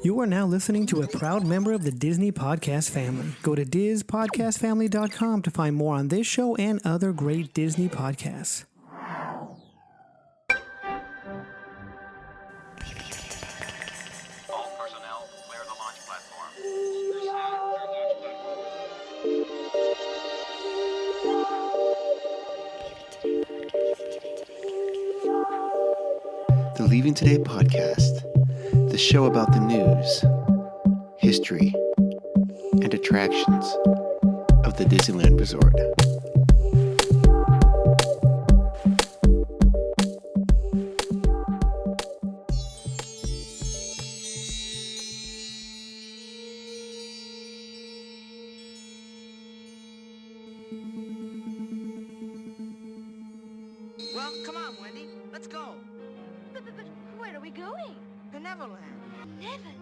You are now listening to a proud member of the Disney Podcast family. Go to DizPodcastFamily.com to find more on this show and other great Disney podcasts. All personnel, clear the launch platform. The Leaving Today podcast, the show about the news, history, and attractions of the Disneyland Resort. Well, come on, Wendy. Let's go. But where are we going? To Neverland. Neverland.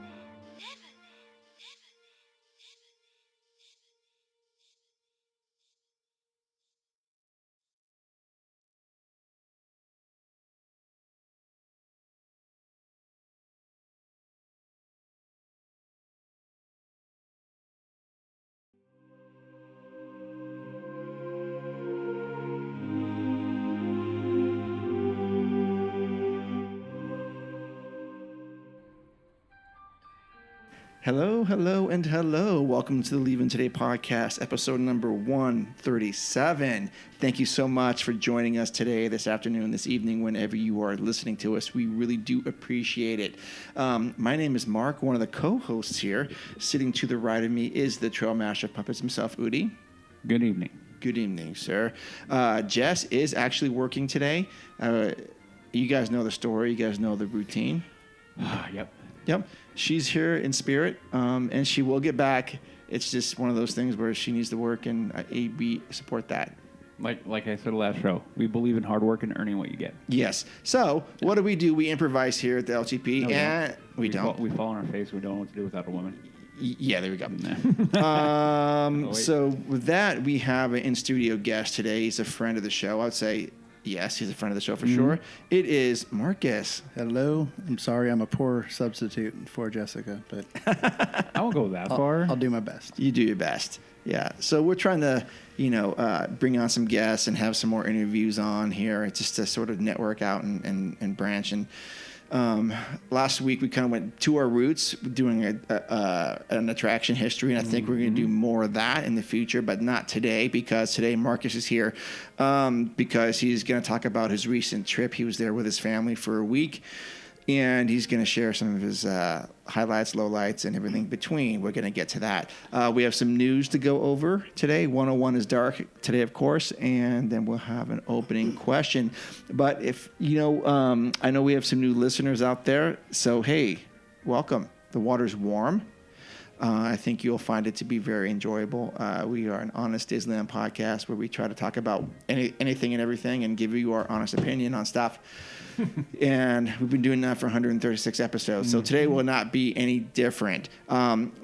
Hello, hello, and hello. Welcome to the Leaving Today podcast, episode number 137. Thank you so much for joining us today, this afternoon, this evening, whenever you are listening to us. We really do appreciate it. My name is Mark, one of the co-hosts here. Sitting to the right of me is the Trail Master of Puppets himself, Udi. Good evening. Good evening, sir. Jess is actually working today. You guys know the story. You guys know the routine. Yep. She's here in spirit, and she will get back. It's just one of those things where she needs to work, and we support that. Like I said last show, we believe in hard work and earning what you get. Yes. So what do? We improvise here at the LTP, and we don't. We fall on our face. We don't know what to do without a woman. Yeah, there we go. Nah. So with that, we have an in-studio guest today. He's a friend of the show. I would say, yes, he's a friend of the show for sure. It is Marcis. Hello. I'm sorry I'm a poor substitute for Jessica, but I won't go that far. I'll do my best. You do your best. Yeah. So we're trying to, bring on some guests and have some more interviews on here just to sort of network out and branch. And last week we kind of went to our roots, doing an attraction history, and I think we're going to do more of that in the future, but not today, because today Marcis is here because he's going to talk about his recent trip. He was there with his family for a week, and he's going to share some of his highlights, lowlights, and everything between. We're going to get to that. We have some news to go over today. 101 is dark today, of course, and then we'll have an opening question. But if, I know we have some new listeners out there, so hey, welcome. The water's warm. I think you'll find it to be very enjoyable. We are an honest Disneyland podcast where we try to talk about anything and everything and give you our honest opinion on stuff. And we've been doing that for 136 episodes. So today will not be any different.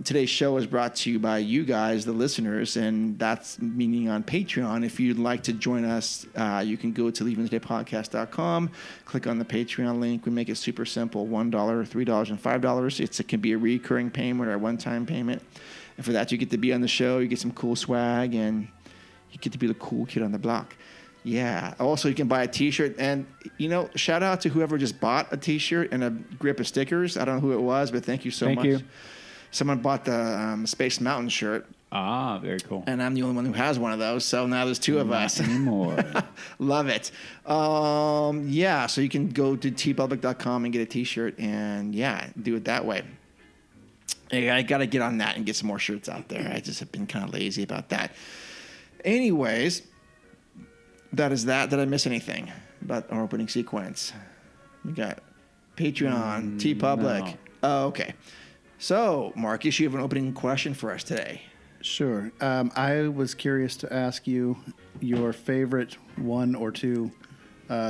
Today's show is brought to you by you guys, the listeners, and that's meaning on Patreon. If you'd like to join us, you can go to leavingtodaypodcast.com, click on the Patreon link. We make it super simple, $1, $3, and $5. It can be a recurring payment or a one-time payment. And for that, you get to be on the show, you get some cool swag, and you get to be the cool kid on the block. Yeah. Also, you can buy a T-shirt. And, shout out to whoever just bought a T-shirt and a grip of stickers. I don't know who it was, but thank you so much. Thank you. Someone bought the Space Mountain shirt. Ah, very cool. And I'm the only one who has one of those. So now there's two of us. Anymore. Love it. So you can go to tpublic.com and get a T-shirt and, do it that way. I got to get on that and get some more shirts out there. I just have been kind of lazy about that. Anyways, that is that. Did I miss anything about our opening sequence? We got Patreon, TeePublic. No. Oh, okay. So, Marcus, you have an opening question for us today. Sure. I was curious to ask you your favorite one or two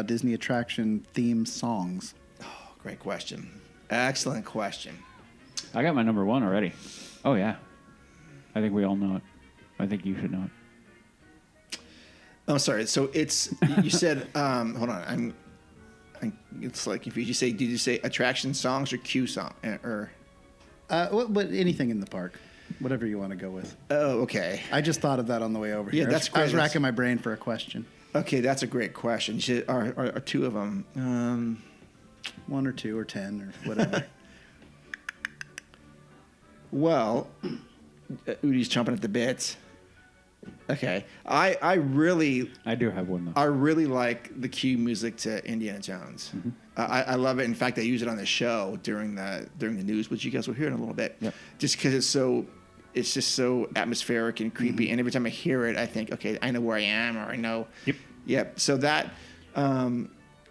Disney attraction theme songs. Oh, great question. Excellent question. I got my number one already. Oh, yeah. I think we all know it. I think you should know it. Oh, sorry. So it's, you said, hold on. It's like, if you say, did you say attraction songs or cue song? Or But anything in the park, whatever you want to go with. Oh, okay. I just thought of that on the way over Yeah, here. that's I was great. racking my brain for a question. Okay, that's a great question. Are two of them? 1 or 2 or 10 or whatever. Well, Udi's chomping at the bits. Okay, I really do have one though. I really like the cue music to Indiana Jones. Mm-hmm. I love it. In fact, I use it on the show during the news, which you guys will hear in a little bit. Yep. Just because it's just so atmospheric and creepy. Mm-hmm. And every time I hear it, I think, okay, I know where I am, or I know. Yep. Yep. So that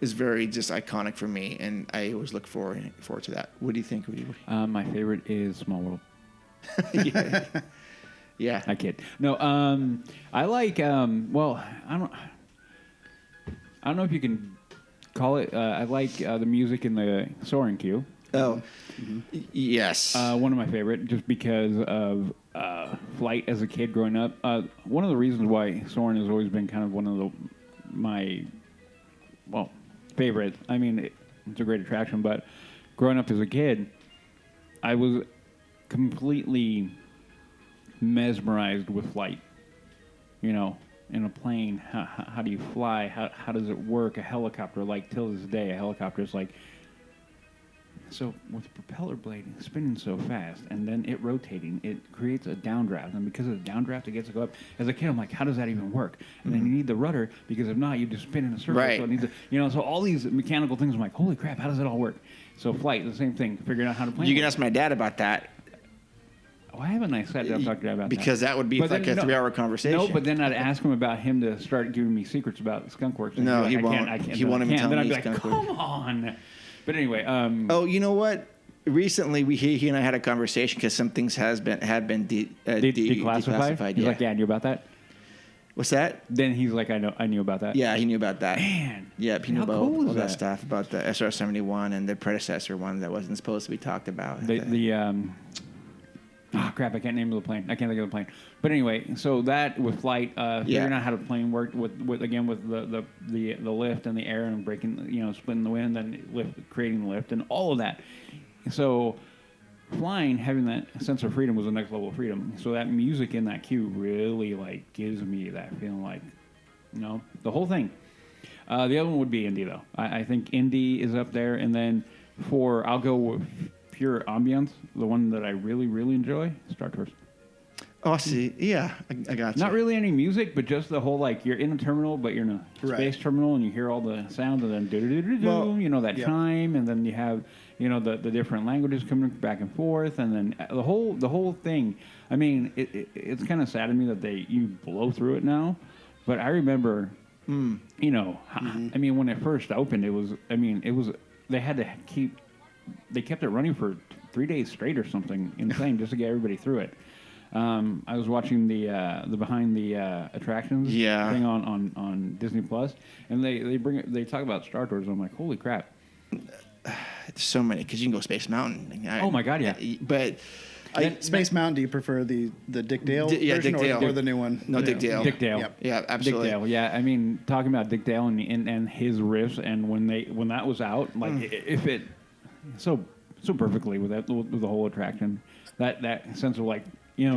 is very just iconic for me, and I always look forward to that. What do you think? My favorite is Small World. Yeah. Yeah. I kid. No, I like. Well, I don't know if you can call it. I like the music in the Soaring cue. Oh, yes. One of my favorite, just because of Flight as a kid growing up. One of the reasons why Soaring has always been kind of one of my favorite. I mean, it's a great attraction, but growing up as a kid, I was completely mesmerized with flight. You know, in a plane, how do you fly? How does it work? A helicopter, like till this day, a helicopter is like. So with the propeller blade spinning so fast and then it rotating, it creates a downdraft. And because of the downdraft, it gets to go up. As a kid, I'm like, how does that even work? And then you need the rudder because if not, you just spin in a circle. Right. So it needs so all these mechanical things, I'm like, holy crap, how does it all work? So flight, the same thing, figuring out how to plane. You can works. ask my dad about that. Why haven't I sat down and talked to Dad about Because that would be But like then, a 3-hour conversation. No, but then I'd ask him about him to start giving me secrets about Skunk Works. And No, he'd he be like, won't. I can't. He won't even tell Then me I'd be like, Skunk Works. come on. But anyway. Oh, you know what? Recently, he and I had a conversation because some things had been declassified. He's Yeah. like, yeah, I knew about that. What's that? Then he's like, I knew about that. Yeah, he knew about that. Man. Yeah, he knew How about cool is all that that? stuff about the SR-71 and the predecessor one that wasn't supposed to be talked about. Crap, I can't name the plane. I can't think of the plane. But anyway, so that with flight, figuring out how the plane worked with the lift and the air and breaking, splitting the wind and creating the lift and all of that. So flying, having that sense of freedom was the next level of freedom. So that music in that cue really gives me that feeling the whole thing. The other one would be Indy though. I think Indy is up there, and then I'll go with pure ambience. The one that I really enjoy, Star Tours. Oh, see, yeah, I got you. Not really any music, but just the whole you're in a terminal, but you're in a space terminal, and you hear all the sounds, and then that chime, and then you have the different languages coming back and forth, and then the whole thing. I mean, it's kind of sad to me that you blow through it now, but I remember, I mean, when it first opened, they kept it running for 3 days straight or something insane just to get everybody through it. I was watching the behind the attractions thing on Disney Plus, and they talk about Star Tours. And I'm like, holy crap! So many, because you can go Space Mountain. Oh my God, yeah. But Space Mountain, do you prefer the Dick Dale version Dick Dale. or the new one? No, Dick Dale. Dick Dale. Yep. Yeah, absolutely. Dick Dale. Yeah, I mean, talking about Dick Dale and his riffs, and when that was out, if it so perfectly with the whole attraction, that sense of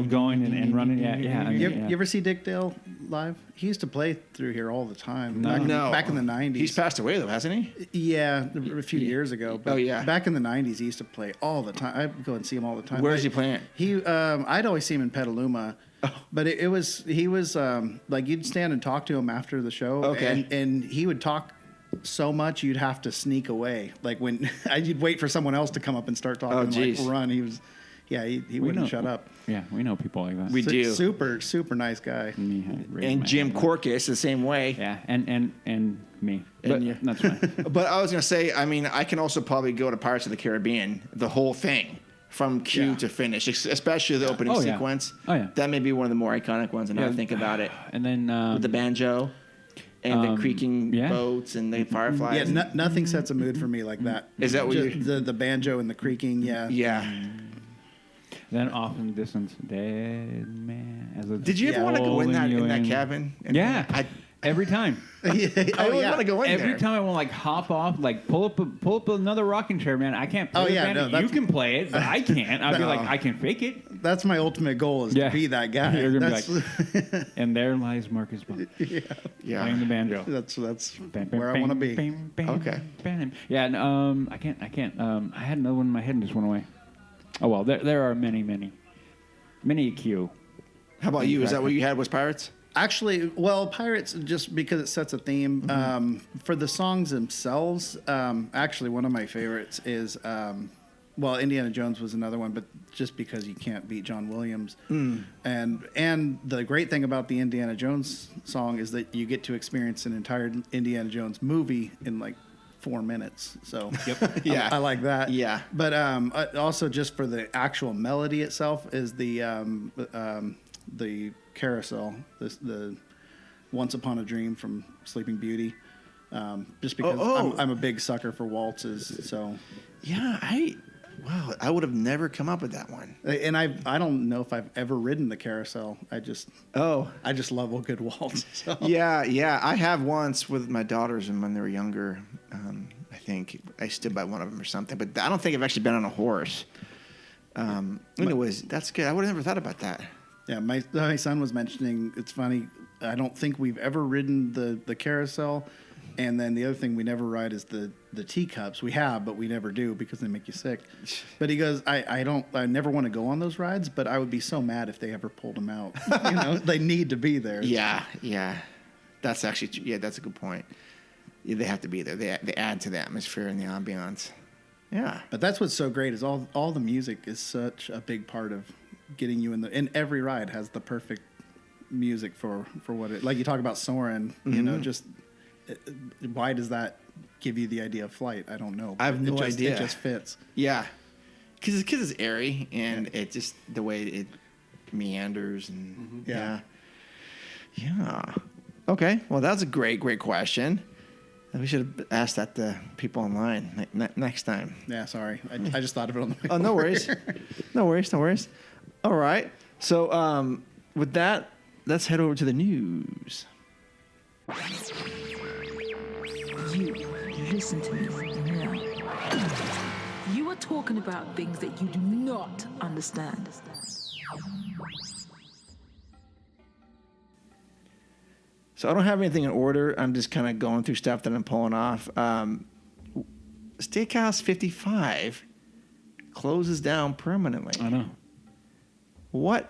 going and running. Yeah. I mean, You ever see Dick Dale live? He used to play through here all the time. No. Back in the 90s. He's passed away though, hasn't he? Yeah, a few years ago. But Oh, yeah. Back in the 90s, he used to play all the time. I'd go and see him all the time. Where is But he playing? I'd always see him in Petaluma. But he was you'd stand and talk to him after the show. Okay. And he would talk so much you'd have to sneak away. Like when you'd wait for someone else to come up and start talking and geez. run. He wouldn't shut up. Yeah, we know people like that. We do. Super nice guy. And Jim Corcus the same way. Yeah, and me. But you. that's fine. But I was gonna say, I mean, I can also probably go to Pirates of the Caribbean, the whole thing, from cue to finish, especially the opening Oh, yeah. sequence. Oh, yeah. That may be one of the more iconic ones. And I think about it, And then with the banjo and the creaking boats and the fireflies. Yeah, nothing sets a mood for me like that. Is that what the banjo and the creaking? Yeah. Yeah. then off in the distance, dead man. Did you ever want to go in that holding you cabin? Yeah. Every time. I always want to go in Every there. time I want to like hop off, like pull up another rocking chair, man. I can't play the band. You can play it, but I can't. I'd be like, I can fake it. That's my ultimate goal is to be that guy. You're gonna be like, and there lies Marcus Bond Yeah. playing the banjo. That's Bam, bam, where I bam, want to be. bam, bam, Okay. bam. Yeah, and, I can't. I had another one in my head and just went away. Oh well, there are many a queue. How about you? Is that what you had? Was Pirates? Actually, well, Pirates, just because it sets a theme. For the songs themselves, actually, one of my favorites is, Indiana Jones was another one, but just because you can't beat John Williams. And the great thing about the Indiana Jones song is that you get to experience an entire Indiana Jones movie in like 4 minutes. So Yeah. I like that. Yeah. But also just for the actual melody itself is the carousel, the Once Upon a Dream from Sleeping Beauty. Just because I'm a big sucker for waltzes. So Yeah, I would have never come up with that one. and I don't know if I've ever ridden the carousel. I just love a good waltz. So. Yeah. I have once with my daughters and when they were younger. I think I stood by one of them or something, but I don't think I've actually been on a horse. Anyways, that's good. I would have never thought about that. Yeah, my son was mentioning, it's funny, I don't think we've ever ridden the carousel. And then the other thing we never ride is the teacups. We have, but we never do because they make you sick. But he goes, I never want to go on those rides, but I would be so mad if they ever pulled them out. They need to be there. Yeah. That's actually, that's a good point. Yeah, they have to be there. They add to the atmosphere and the ambiance. Yeah. But that's what's so great is all the music is such a big part of getting you and every ride has the perfect music for what it, like you talk about Soarin', just why does that give you the idea of flight? I don't know. I have no idea. It just fits. Yeah. Because it's airy and it just, the way it meanders and Yeah. Okay. Well, that's a great question. We should have asked that to people online next time. Yeah, sorry. I just thought of it on the way. Oh, no worries. No worries. All right. So with that, let's head over to the news. You listen to me now. You are talking about things that you do not understand. So I don't have anything in order. I'm just kind of going through stuff that I'm pulling off. Steakhouse 55 closes down permanently. I know. What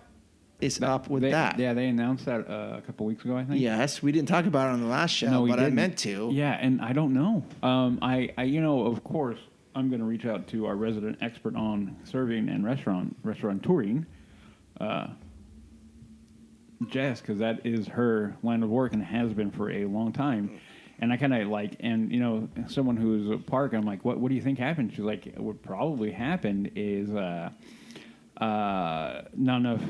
is up with that? Yeah, they announced that a couple weeks ago, I think. Yes, we didn't talk about it on the last show, but I meant to. Yeah, and I don't know. I of course, I'm going to reach out to our resident expert on serving and restaurateuring, Jess, because that is her line of work and has been for a long time. And I kind of someone who's a park, I'm like, what do you think happened? She's like, what probably happened is not enough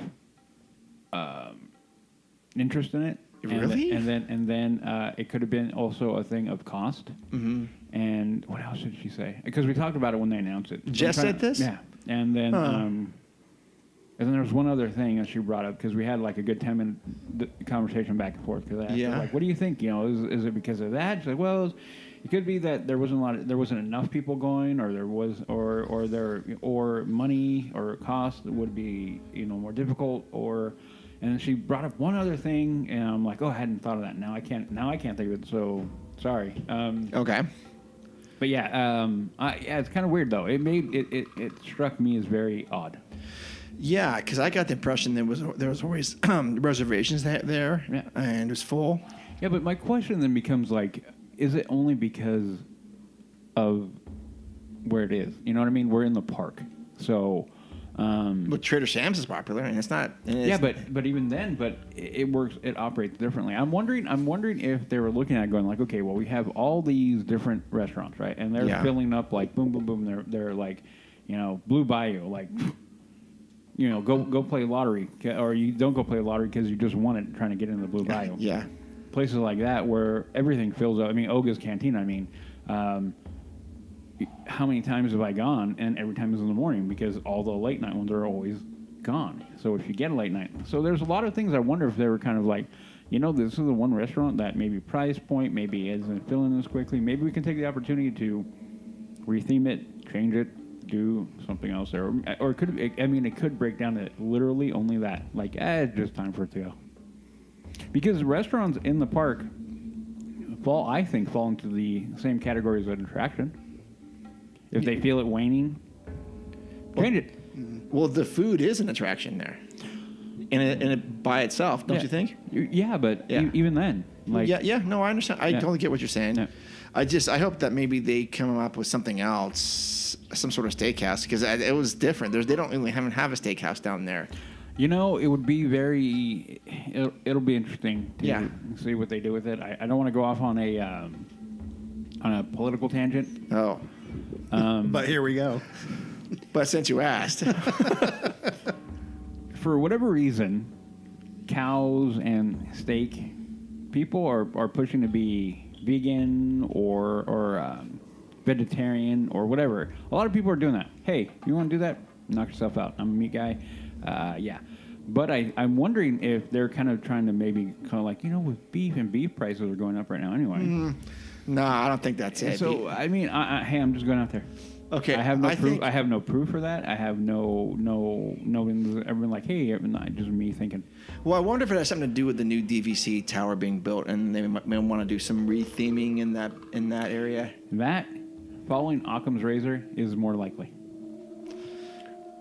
interest in it. Really? And then it could have been also a thing of cost. Mm-hmm. And what else did she say? Because we talked about it when they announced it. Jess said this? Yeah. And then and then there was one other thing that she brought up because we had like a good 10-minute conversation back and forth. Because I asked her, like, what do you think? Is it because of that? She's like, well, it could be that there wasn't enough people going, or there was, or money or cost would be more difficult, or. And then she brought up one other thing, and I'm like, I hadn't thought of that. Now I can't think of it. So sorry. Okay. But yeah, it's kind of weird though. It struck me as very odd. Yeah, because I got the impression there was always reservations there, and it was full. Yeah, but my question then becomes like, is it only because of where it is? You know what I mean? We're in the park, so. But Trader Sam's is popular, and it's not. But even then, it works. It operates differently. I'm wondering if they were looking at it going like, okay, well, we have all these different restaurants, right? And they're filling up like boom, boom, boom. They're like, Blue Bayou, like, go play lottery, or you don't go play lottery because you just won it trying to get into the Blue Bayou. Yeah. Places like that where everything fills up. I mean, Oga's Cantina. I mean. How many times have I gone? And every time is in the morning because all the late night ones are always gone. So if you get a late night, so there's a lot of things I wonder if they were kind of like, this is the one restaurant that maybe price point maybe isn't filling this quickly. Maybe we can take the opportunity to retheme it, change it, do something else there. Or it could break down to literally only that. Like, it's just time for it to go. Because restaurants in the park fall into the same category as an attraction. If they feel it waning, change it. Well, the food is an attraction there. And it by itself, don't you think? Yeah, but even then. Like, no, I understand. I totally get what you're saying. Yeah. I hope that maybe they come up with something else, some sort of steakhouse, because it was different. They don't really have a steakhouse down there. It would be it'll be interesting to see what they do with it. I don't want to go off on a political tangent. Oh. But here we go. But since you asked. For whatever reason, cows and steak people are pushing to be vegan or vegetarian or whatever. A lot of people are doing that. Hey, you want to do that? Knock yourself out. I'm a meat guy. Yeah. But I'm wondering if they're kind of trying to maybe kind of like, with beef prices are going up right now anyway. No, I don't think that's it. So, hey, I'm just going out there. Okay, I have no proof. I have no proof for that. I have no. Everyone like, hey, not just me thinking. Well, I wonder if it has something to do with the new DVC tower being built, and they may want to do some retheming in that area. That following Occam's razor is more likely.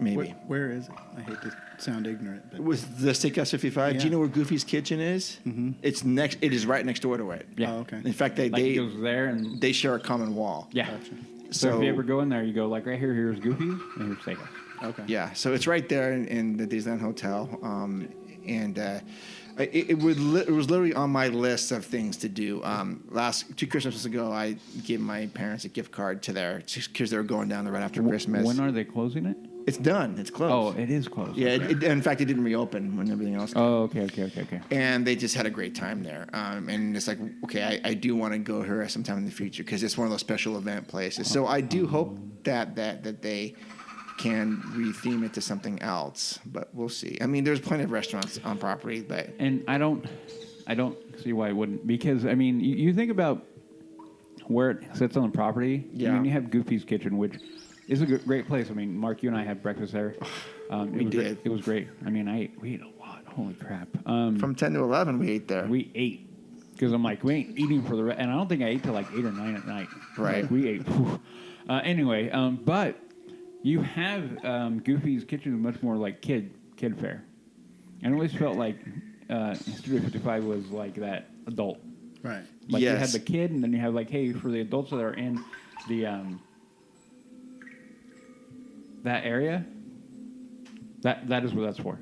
Maybe. Where is it? I hate to sound ignorant, but with the Steakhouse 55, do you know where Goofy's Kitchen is? Mm-hmm. It is right next door to it. Yeah. Oh, okay. In fact, they goes there and they share a common wall. Yeah. Gotcha. So if you ever go in there, you go like right here. Here's Goofy's and here's Steakhouse. Okay. Yeah. So it's right there in the Disneyland Hotel, it was literally on my list of things to do. 2 Christmases ago, I gave my parents a gift card to there because they were going down there right after Christmas. When are they closing it? It's done. It's closed. Oh, it is closed. Yeah. In fact, it didn't reopen when everything else came. Oh, okay. And they just had a great time there. And it's like, okay, I do want to go here sometime in the future because it's one of those special event places. So I do hope that they can retheme it to something else, but we'll see. I mean, there's plenty of restaurants on property, but I don't see why it wouldn't, because I mean, you think about where it sits on the property. Yeah. I mean, you have Goofy's Kitchen, which is a great place. I mean, Mark, you and I had breakfast there. We did. It was great. I mean, we ate a lot. Holy crap! From 10 to 11, we ate there. We ate because I'm like, we ain't eating for the rest, and I don't think I ate till like 8 or 9 at night. Right. Like, we ate. Anyway, but you have Goofy's Kitchen is much more like kid fare. And I always felt like Studio 55 was like that adult. Right. Like yes. You have the kid, and then you have like, hey, for the adults that are in the that area, that is what that's for.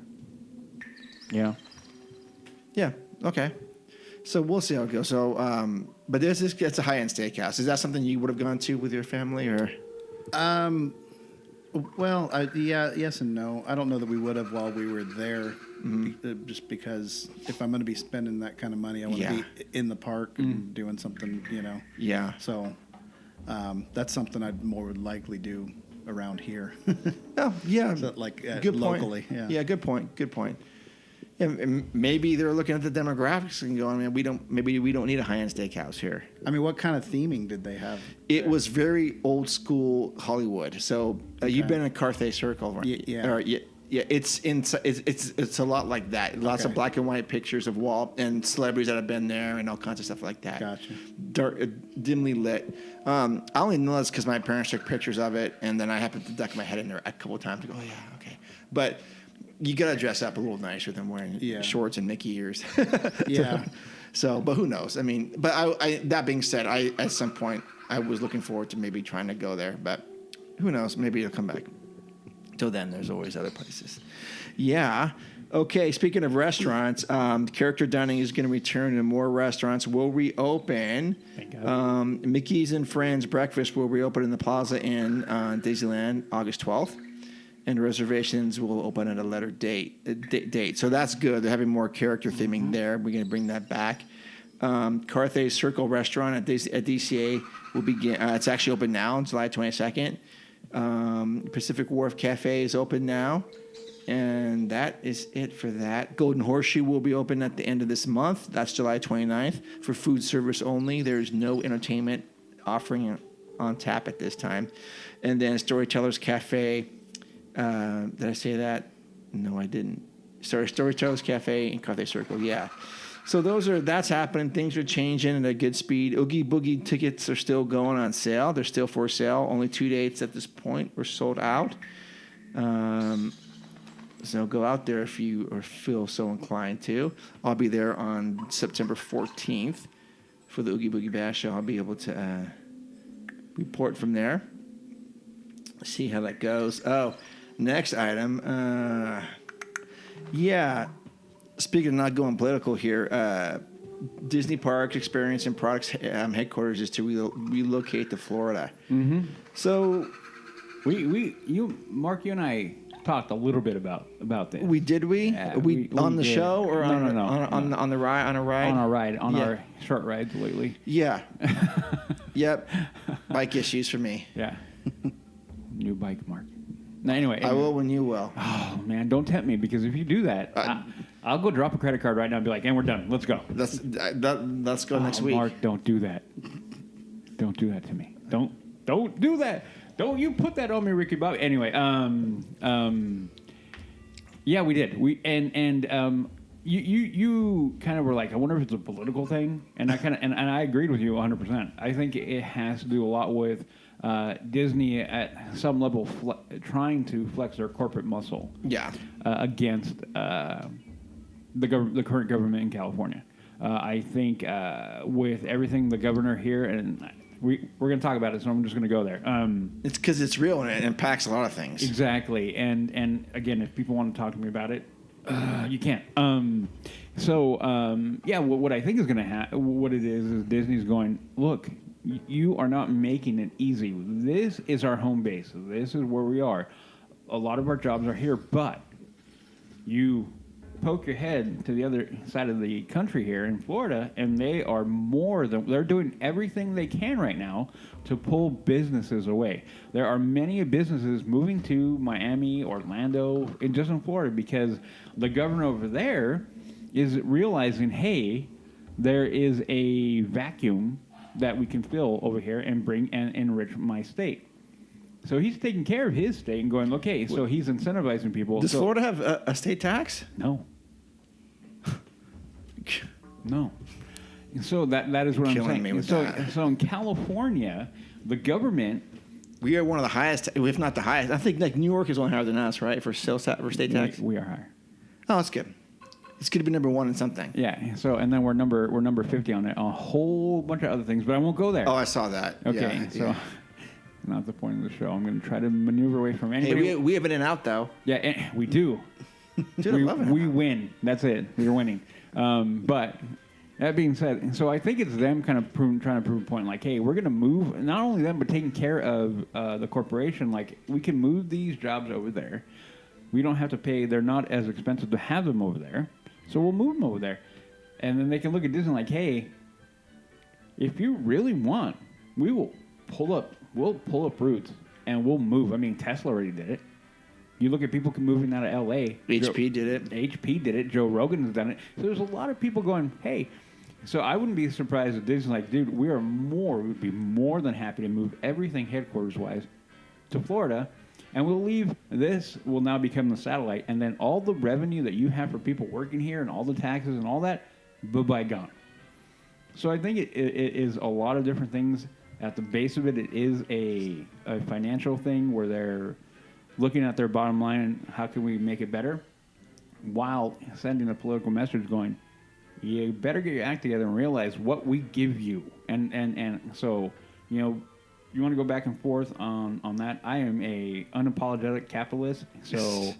Yeah. Yeah. Okay. So we'll see how it goes. So, but it's a high-end steakhouse. Is that something you would have gone to with your family, or? Well, yes and no. I don't know that we would have while we were there, just because if I'm going to be spending that kind of money, I want to be in the park and doing something, Yeah. So that's something I'd more likely do around here. Oh, yeah. So, like good locally. Point. Yeah, good point. Yeah, maybe they're looking at the demographics and going, maybe we don't need a high-end steakhouse here. I mean, what kind of theming did they have? It was very old school Hollywood. So you've been in Carthay Circle, right? Yeah. Yeah, it's a lot like that. Lots of black and white pictures of Walt and celebrities that have been there and all kinds of stuff like that. Gotcha. Dark, dimly lit. I only know this because my parents took pictures of it, and then I happened to duck my head in there a couple of times to go, oh yeah, okay. But you gotta dress up a little nicer than wearing shorts and Mickey ears. Yeah. So, but who knows? I mean, but I that being said, at some point I was looking forward to maybe trying to go there, but who knows? Maybe it'll come back. Till then, there's always other places. Yeah. Okay. Speaking of restaurants, character dining is going to return, and more restaurants will reopen. Thank God. Mickey's and Friends Breakfast will reopen in the Plaza Inn on Disneyland August 12th, and reservations will open at a later date. So that's good. They're having more character theming there. We're going to bring that back. Carthay Circle Restaurant at DCA will begin. It's actually open now, July 22nd. Pacific Wharf Cafe is open now. And that is it for that. Golden Horseshoe will be open at the end of this month. That's July 29th for food service only. There's no entertainment offering on tap at this time. And then Storytellers Cafe. Did I say that? No, I didn't. Sorry, Storytellers Cafe and Coffee Circle. Yeah. So that's happening. Things are changing at a good speed. Oogie Boogie tickets are still going on sale. They're still for sale. Only 2 dates at this point were sold out. So go out there if you or feel so inclined to. I'll be there on September 14th for the Oogie Boogie Bash Show. I'll be able to report from there. See how that goes. Oh, next item. Speaking of not going political here, Disney Parks Experience and Products headquarters is to relocate to Florida. Mm-hmm. So Mark, you and I talked a little bit about this. We on the did. show or no. on the ride on our short rides lately. Yeah. Yep. Bike issues for me. Yeah. New bike, Mark. Now, anyway, I will when you will. Oh man, don't tempt me, because if you do that, I'll go drop a credit card right now and be like, "And we're done. Let's go." Let's go next week. Mark, don't do that. Don't do that to me. Don't do that. Don't you put that on me, Ricky Bobby. Anyway, yeah, we did. You kind of were like, I wonder if it's a political thing, and I agreed with you 100%. I think it has to do a lot with Disney at some level trying to flex their corporate muscle. Yeah. Against the current government in California. I think with everything the governor here, and we're going to talk about it, so I'm just going to go there. It's because it's real and it impacts a lot of things. Exactly, and again, if people want to talk to me about it, you can't. What I think is going to happen, what it is Disney's going, look, you are not making it easy. This is our home base. This is where we are. A lot of our jobs are here, but you poke your head to the other side of the country here in Florida, and they're doing everything they can right now to pull businesses away. There are many businesses moving to Miami, Orlando, and just in Florida, because the governor over there is realizing, hey, there is a vacuum that we can fill over here and bring and enrich my state. So he's taking care of his state and going, okay, so he's incentivizing people. Does Florida have a state tax? No. No. So that is what I'm saying. So in California, the government... We are one of the highest, if not the highest. I think like New York is only higher than us, right, for state tax? We are higher. Oh, that's good. It's going to be number one in something. Yeah. So, and then we're number 50 on it, a whole bunch of other things, but I won't go there. Oh, I saw that. Okay. So, not the point of the show. I'm going to try to maneuver away from anybody. Hey, we have it in out though. Yeah, we do. We win. That's it. We're winning. But that being said, so I think it's them kind of trying to prove a point, like, hey, we're going to move, not only them, but taking care of the corporation. Like, we can move these jobs over there. We don't have to pay. They're not as expensive to have them over there. So we'll move them over there. And then they can look at Disney like, hey, if you really want, we'll pull up roots and we'll move. I mean, Tesla already did it. You look at people moving out of L.A. HP did it. HP did it. Joe Rogan has done it. So there's a lot of people going, hey. So I wouldn't be surprised if Disney's like, dude, we would be more than happy to move everything headquarters-wise to Florida. And this will now become the satellite. And then all the revenue that you have for people working here and all the taxes and all that, bye-bye, gone. So I think it is a lot of different things. At the base of it, it is a financial thing where they're looking at their bottom line and how can we make it better, while sending a political message going, you better get your act together and realize what we give you. And so, you want to go back and forth on that? I am a unapologetic capitalist. So,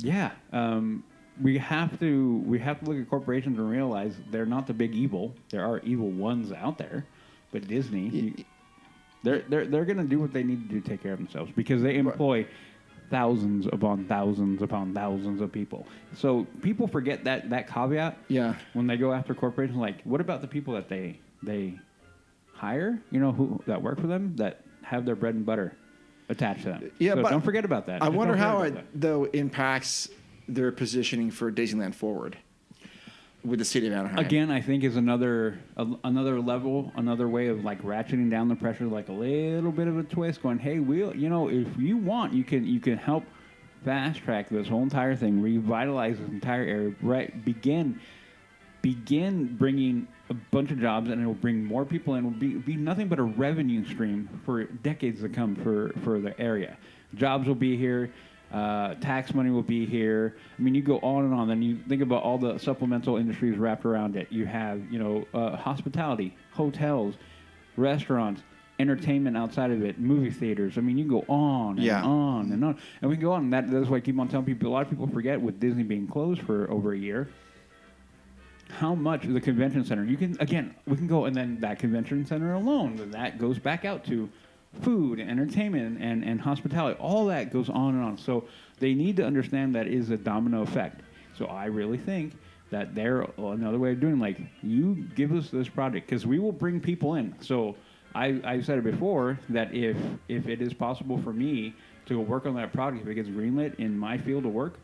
we have to look at corporations and realize they're not the big evil. There are evil ones out there, but Disney, they're going to do what they need to do to take care of themselves, because they employ thousands upon thousands upon thousands of people. So people forget that caveat. Yeah. When they go after corporations, like, what about the people that they hire, who that work for them, that have their bread and butter attached to them. Yeah, so but don't forget about that. I Just wonder don't forget how about it that. though impacts their positioning for Disneyland Forward with the city of Anaheim. Again, I think is another level, another way of like ratcheting down the pressure, like a little bit of a twist, going, hey, if you want, you can help fast track this whole entire thing, revitalize this entire area, right? Begin bringing a bunch of jobs, and it will bring more people in. It will be nothing but a revenue stream for decades to come for the area. Jobs will be here. Tax money will be here. I mean, you go on and on. Then you think about all the supplemental industries wrapped around it. You have, hospitality, hotels, restaurants, entertainment outside of it, movie theaters. I mean, you go on and on and on. And we can go on. That's why I keep on telling people. A lot of people forget with Disney being closed for over a year, how much the convention center. We can go, and then that convention center alone, then that goes back out to food and entertainment and hospitality. All that goes on and on. So they need to understand that is a domino effect. So I really think that they're another way of doing, like, you give us this project because we will bring people in. So I said it before that if it is possible for me to go work on that project, if it gets greenlit in my field of work,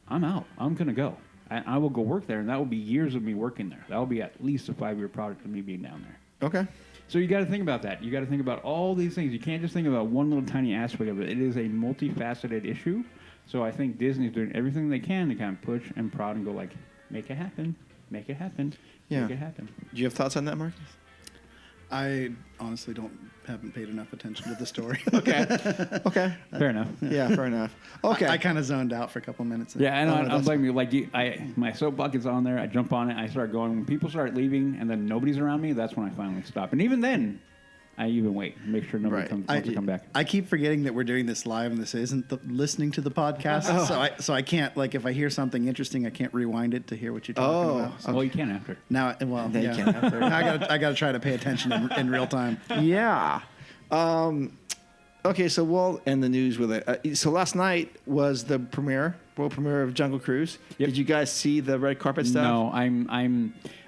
I'm out. I'm going to go. I will go work there, and that will be years of me working there. That will be at least a 5-year project of me being down there. Okay. So you got to think about that. You got to think about all these things. You can't just think about one little tiny aspect of it. It is a multifaceted issue. So I think Disney's doing everything they can to kind of push and prod and go like, make it happen, make it happen, Yeah. make it happen. Do you have thoughts on that, Marcus? I honestly haven't paid enough attention to the story. Okay. Fair enough. Yeah, fair enough. Okay. I kind of zoned out for a couple minutes. Yeah, I know. no, I'm that's blaming you. Like, my soap bucket's on there. I jump on it. I start going. When people start leaving and then nobody's around me, that's when I finally stop. And even then, I even wait. Make sure nobody Right. wants to come back. I keep forgetting that we're doing this live and this isn't listening to the podcast. So I can't, like, if I hear something interesting, I can't rewind it to hear what you're talking about. So Well, you can after. now, well, Then you yeah. can't after. Now I got to try to pay attention in real time. Yeah. Okay, so we'll end the news with it. So last night was the world premiere of Jungle Cruise. Yep. Did you guys see the red carpet stuff? No,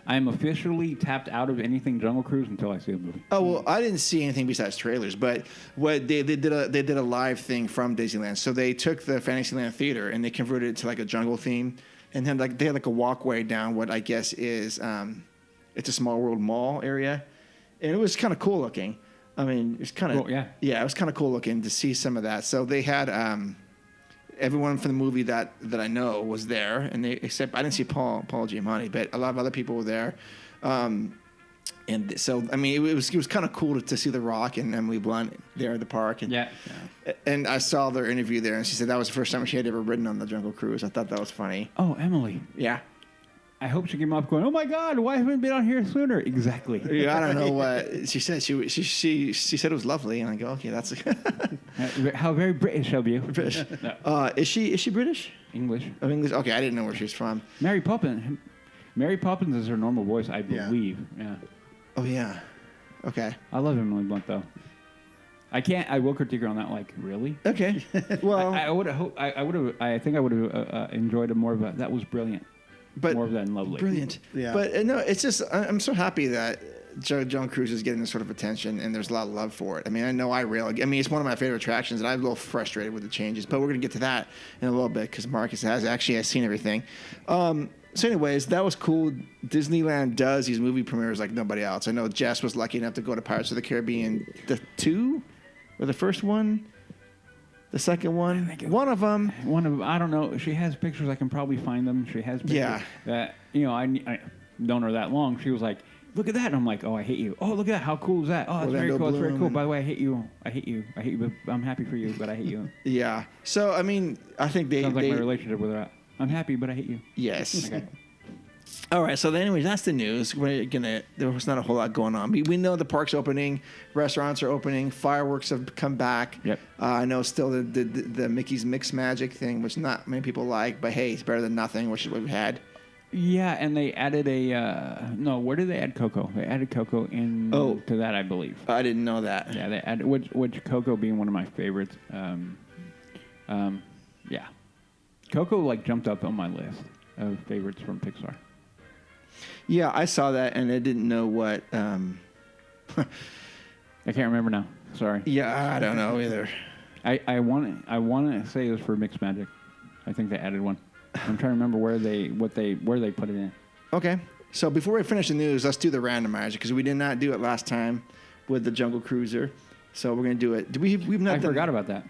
I'm officially tapped out of anything Jungle Cruise until I see the movie. Oh well, I didn't see anything besides trailers. But what they did a live thing from Disneyland. So they took the Fantasyland theater and they converted it to like a jungle theme, and then they had like a walkway down what I guess is it's a Small World Mall area, and it was kind of cool looking. I mean, it's kind of Cool, yeah. it was kind of cool looking to see some of that. So they had everyone from the movie that I know was there, and except I didn't see Paul Giamatti, but a lot of other people were there. And so I mean, it was kind of cool to see The Rock and Emily Blunt there at the park. And, Yeah. And I saw their interview there, and she said that was the first time she had ever ridden on the Jungle Cruise. I thought that was funny. Oh, Emily. Yeah. I hope she came up going, oh my God, why haven't I been on here sooner? Exactly. Yeah, I don't know what she said. She said it was lovely, and I go, okay, that's How very British of you. British. No. Is she British? English. Oh, English. Okay, I didn't know where she's from. Mary Poppins. Mary Poppins is her normal voice, I believe. Yeah. Oh yeah. Okay. I love Emily Blunt though. I will critique her on that. Like, really? Okay. Well, I would have. I think I would have enjoyed a more of a. That was brilliant. but More than lovely. brilliant. Yeah. But no, it's just I'm so happy that John Cruise is getting this sort of attention, and there's a lot of love for it. I mean, I know it's one of my favorite attractions, and I'm a little frustrated with the changes, but we're going to get to that in a little bit because Marcus has seen everything. So anyways, that was cool. Disneyland does these movie premieres like nobody else. I know Jess was lucky enough to go to Pirates of the Caribbean, the 2 or the first one, the second one, one of them. I don't know. She has pictures. I can probably find them. She has pictures. Yeah. That I known her that long. She was like, look at that. And I'm like, oh, I hate you. Oh, look at that. How cool is that? Oh, that's very Orlando cool. It's very Bloom cool. and- By the way, I hate you. I hate you. I hate you. But I'm happy for you, but I hate you. Yeah. So I mean, I think they Sounds like my relationship with her. I'm happy, but I hate you. Yes. Okay. All right. So anyways, that's the news. There was not a whole lot going on. We know the park's opening, restaurants are opening, fireworks have come back. Yep. I know still the Mickey's Mix Magic thing, which not many people like, but hey, it's better than nothing, which is what we had. Yeah, and they added where did they add Coco? They added Coco to that, I believe. I didn't know that. Yeah, they added which Coco being one of my favorites. Yeah, Coco like jumped up on my list of favorites from Pixar. Yeah, I saw that, and I didn't know what. I can't remember now. Sorry. Yeah, I don't know either. I want to say it was for Mixed Magic. I think they added one. I'm trying to remember where they put it in. Okay. So before we finish the news, let's do the randomizer because we did not do it last time with the Jungle Cruiser. So we're gonna do it. We've not. I forgot about that.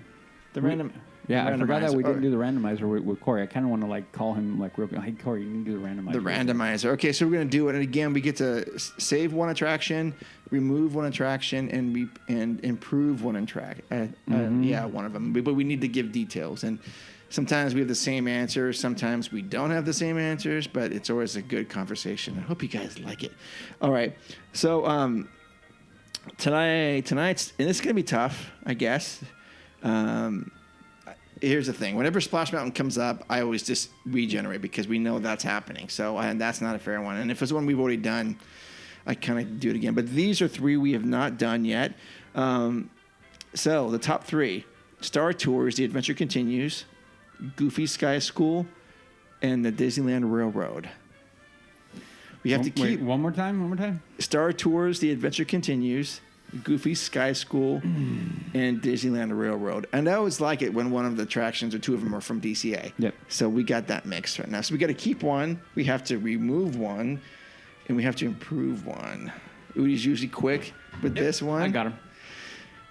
The random. Yeah, the I forgot that we didn't randomizer. do the randomizer with Corey. I kind of want to like call him like real. Hey Corey, you need to do the randomizer. The randomizer. Okay, so we're gonna do it, and again, we get to save one attraction, remove one attraction, and improve one attraction. Yeah, one of them. But we need to give details, and sometimes we have the same answers. Sometimes we don't have the same answers, but it's always a good conversation. I hope you guys like it. All right, so tonight's, and it's gonna be tough, I guess. Here's the thing. Whenever Splash Mountain comes up, I always just regenerate because we know that's happening. So that's not a fair one. And if it's one we've already done, I kind of do it again. But these are three we have not done yet. So the top three: Star Tours, The Adventure Continues, Goofy Sky School, and the Disneyland Railroad. We have to keep... Wait, one more time? Star Tours, The Adventure Continues, Goofy Sky School, and Disneyland Railroad. And I always like it when one of the attractions or two of them are from DCA. Yep. So we got that mixed right now. So we got to keep one, we have to remove one, and we have to improve one. Udi's usually quick with this one. I got him.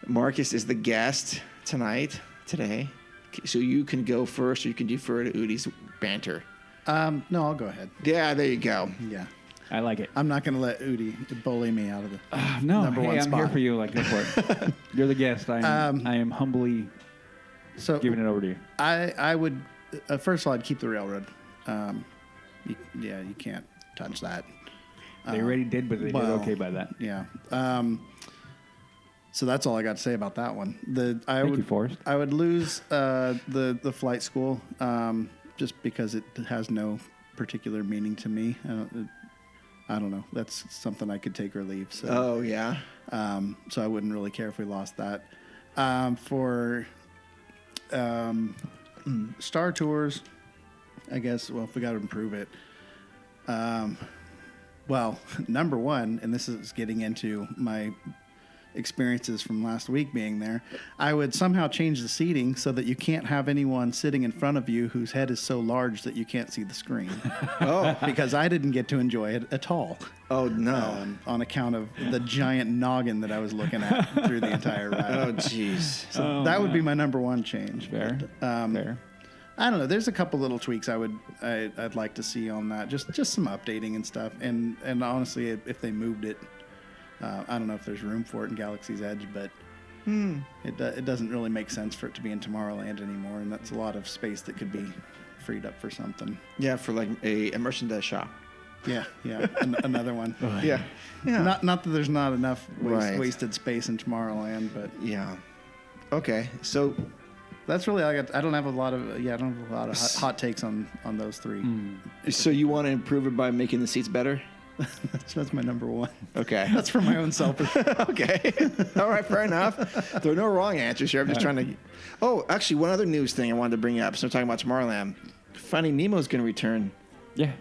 Marcus is the guest today. So you can go first, or you can defer to Udi's banter. No, I'll go ahead. Yeah, there you go. Yeah. I like it. I'm not going to let Udi bully me out of the No, number hey, one I'm spot. here for you. Like, go for it. You're the guest. I am humbly giving it over to you. I would, first of all, I'd keep the railroad. You can't touch that. They already did, but they did well, okay by that. Yeah. So that's all I got to say about that one. Thank you, Forrest. I would lose the flight school just because it has no particular meaning to me. I don't know. That's something I could take or leave. So. Oh, yeah. So I wouldn't really care if we lost that. For Star Tours, I guess, well, if we got to improve it. Well, number one, and this is getting into my experiences from last week being there, I would somehow change the seating so that you can't have anyone sitting in front of you whose head is so large that you can't see the screen. Oh. Because I didn't get to enjoy it at all. Oh, no. On account of the giant noggin that I was looking at through the entire ride. Oh, jeez. So that would be my number one change. Fair. But, Fair. I don't know. There's a couple little tweaks I'd like to see on that. Just some updating and stuff. And honestly, if they moved it, I don't know if there's room for it in Galaxy's Edge, but it doesn't really make sense for it to be in Tomorrowland anymore, and that's a lot of space that could be freed up for something. Yeah, for like a merchandise shop. Yeah, another one. Yeah. Not that there's not enough Right. wasted space in Tomorrowland, but Yeah. Okay. So that's really all I got. I don't have a lot of hot takes on those three. so you want to improve it by making the seats better? That's my number one. Okay. That's for my own self. Okay. All right, fair enough. There are no wrong answers here. I'm just trying to... Oh, actually, one other news thing I wanted to bring up. So we're talking about Tomorrowland. Finding Nemo's going to return. Yeah.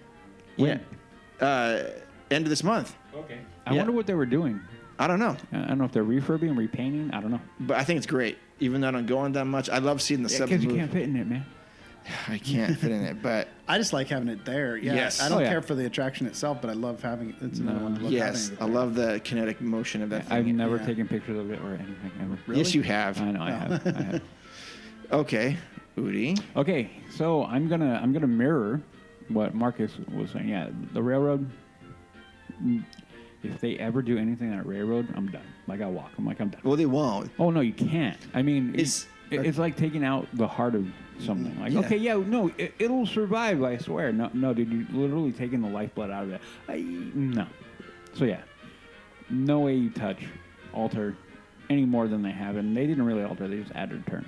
When? End of this month. Okay. I wonder what they were doing. I don't know. I don't know if they're refurbing, repainting. I don't know. But I think it's great. Even though I don't go on that much. I love seeing the sub Because you move. can't fit in it, man. I can't fit in it, but... I just like having it there. Yeah, Yes. I don't Oh, yeah. care for the attraction itself, but I love having it. It's another one to love Yes, having it I there. love the kinetic motion of that I've thing. never Yeah. taken pictures of it or anything ever. Yes, you have. I know, I have. Okay, Udi. Okay, so I'm gonna mirror what Marcus was saying. Yeah, the railroad. If they ever do anything at railroad, I'm done. Like I walk. I'm done. Well, they won't. Oh no, you can't. I mean, It's- it's like taking out the heart of something. Like Yeah. okay, yeah, no, it'll survive. I swear. No, dude, you're literally taking the lifeblood out of it. No. So yeah, no way you touch, alter, any more than they have, and they didn't really alter. They just added a turn.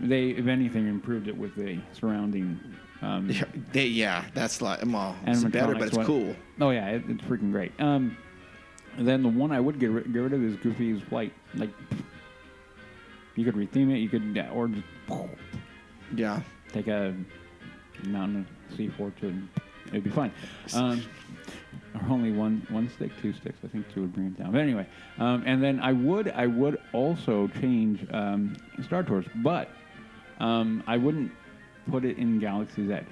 They, if anything, improved it with the surrounding. That's like, well, it's better, but it's animatronics, cool. Oh yeah, it's freaking great. And then the one I would get rid of is Goofy's Flight. Like, you could retheme it. You could, or just Yeah. take a mountain of C4 to it. It'd be fine. Or only one stick, 2 sticks. I think 2 would bring it down. But anyway, and then I would also change Star Tours, but I wouldn't put it in Galaxy's Edge.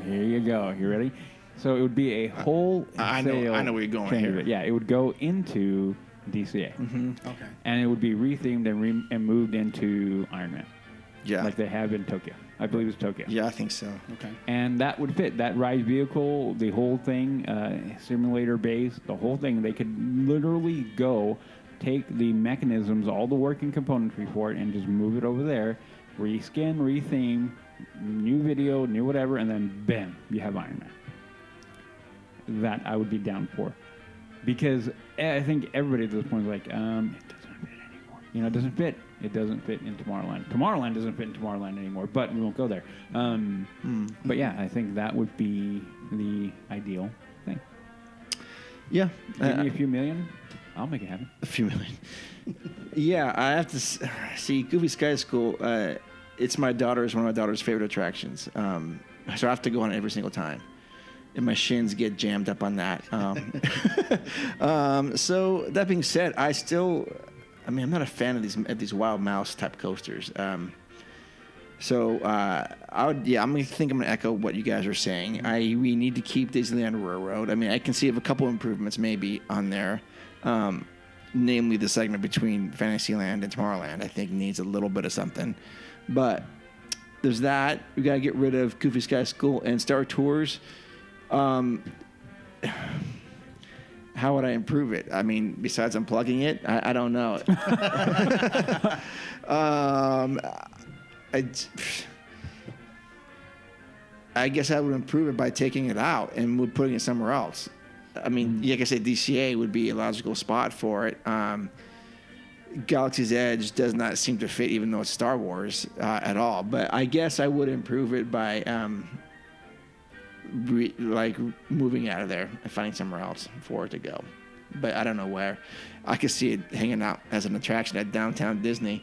Here you go. You ready? So it would be a whole I know where you're going change here. of it. Yeah, it would go into DCA. Okay. And it would be rethemed and moved into Iron Man. Yeah. Like they have in Tokyo. I believe it's Tokyo. Yeah, I think so. Okay. And that would fit. That ride vehicle, the whole thing, simulator base, the whole thing. They could literally go, take the mechanisms, all the working componentry for it, and just move it over there, reskin, retheme, new video, new whatever, and then bam, you have Iron Man. That I would be down for. Because I think everybody at this point is like, it doesn't fit anymore. It doesn't fit. It doesn't fit in Tomorrowland. Tomorrowland doesn't fit in Tomorrowland anymore, but we won't go there. But yeah, I think that would be the ideal thing. Yeah. Give me a few million, I'll make it happen. A few million. Yeah, I have to see Goofy Sky School. It's one of my daughter's favorite attractions. So I have to go on it every single time. And my shins get jammed up on that. So that being said, I'm not a fan of these Wild Mouse type coasters. I'm gonna echo what you guys are saying. We need to keep Disneyland Railroad. I mean, I can see a couple improvements maybe on there. Namely the segment between Fantasyland and Tomorrowland, I think needs a little bit of something. But there's that. We gotta get rid of Goofy Sky School and Star Tours. How would I improve it? I mean, besides unplugging it, I don't know. I guess I would improve it by taking it out and putting it somewhere else. I mean, like I said, DCA would be a logical spot for it. Galaxy's Edge does not seem to fit, even though it's Star Wars at all. But I guess I would improve it by moving out of there and finding somewhere else for it to go. But I don't know where. I could see it hanging out as an attraction at downtown Disney.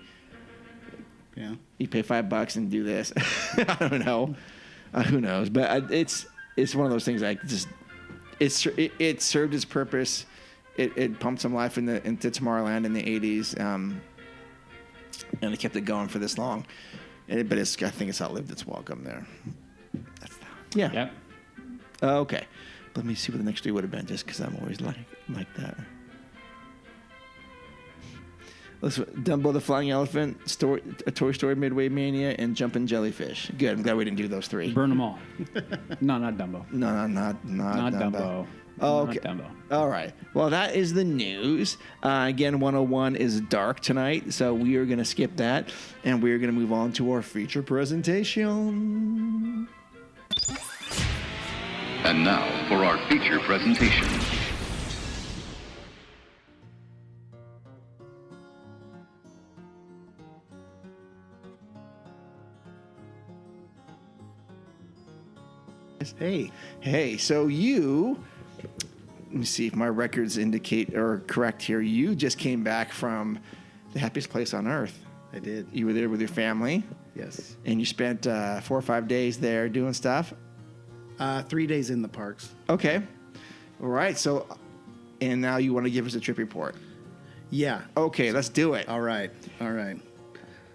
Yeah. You pay $5 and do this. I don't know. Who knows? But it's one of those things. It served its purpose. It pumped some life into Tomorrowland in the 80s, and it kept it going for this long. But I think it's outlived its welcome there. Yeah. Yep. Okay. Let me see what the next 3 would have been, just because I'm always like that. Dumbo the Flying Elephant, A Toy Story Midway Mania, and Jumpin' Jellyfish. Good. I'm glad we didn't do those 3. Burn them all. No, not Dumbo. No, not Dumbo. Oh, okay. Not Dumbo. All right. Well, that is the news. Again, 101 is dark tonight, so we are going to skip that, and we are going to move on to our feature presentation. And now for our feature presentation. Hey, so let me see if my records indicate or correct here. You just came back from the happiest place on earth. I did. You were there with your family. Yes. And you spent 4 or 5 days there doing stuff? 3 days in the parks. Okay. All right. So, and now you want to give us a trip report. Yeah. Okay, let's do it. All right.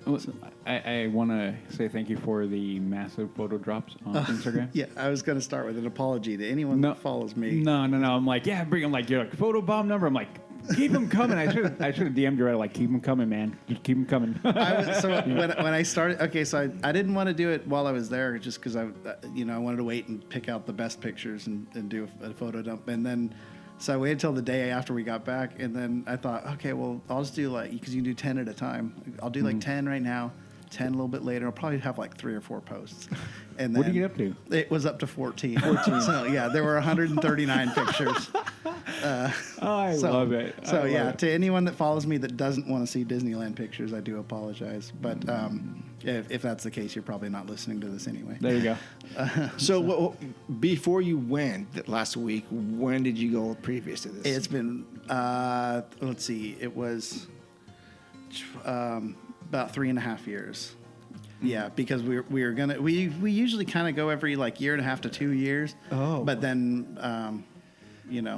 Well, I want to say thank you for the massive photo drops on Instagram. Yeah, I was going to start with an apology to anyone that follows me. No. I'm like, yeah, bring them. Like, you're like, photo bomb number. I'm like, keep them coming. I should have DM'd you right. Like, keep them coming, man. Just keep them coming. When I started, okay, so I didn't want to do it while I was there, just because I wanted to wait and pick out the best pictures and do a photo dump, and then. So I waited till the day after we got back, and then I thought, okay, well, I'll just do because you can do 10 at a time. I'll do 10 right now, 10 a little bit later. I'll probably have 3 or 4 posts. And then what did you get up to? It was up to 14. So yeah, there were 139 pictures. I love it. So yeah, to anyone that follows me that doesn't want to see Disneyland pictures, I do apologize. But if that's the case, you're probably not listening to this anyway. There you go. So before you went last week, when did you go previous to this? It's been, let's see, it was about 3.5 years. Yeah, because we usually kind of go every like year and a half to 2 years. Oh. But then,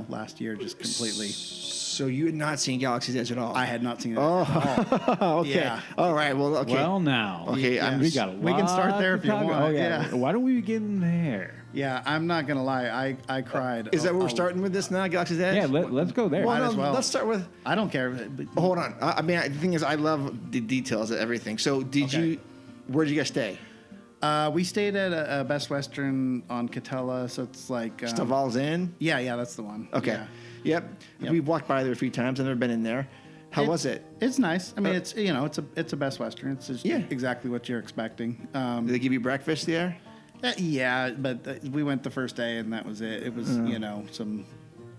last year just completely. So you had not seen Galaxy's Edge at all? I had not seen it at all. Okay. Yeah. All right. Well, okay. Well, now. Okay, Yeah. We got a lot. We can start there to if you talk want. about. Oh, yeah. Yeah. Why don't we begin there? Yeah, I'm not gonna lie. I cried. Is that where we're starting with this now, Galaxy's Edge? Yeah, let's go there. Might as well. Let's start with. I don't care. But Hold on. I mean, the thing is, I love the details of everything. So, where did you guys stay? we stayed at a Best Western on Catella, so it's like Staval's Inn? Yeah, that's the one. Okay. Yeah. Yep. We've walked by there a few times. I've never been in there. How was it? It's nice. I mean, it's a Best Western. It's just Yeah. exactly what you're expecting. Did they give you breakfast there? Yeah, but we went the first day and that was it. It was some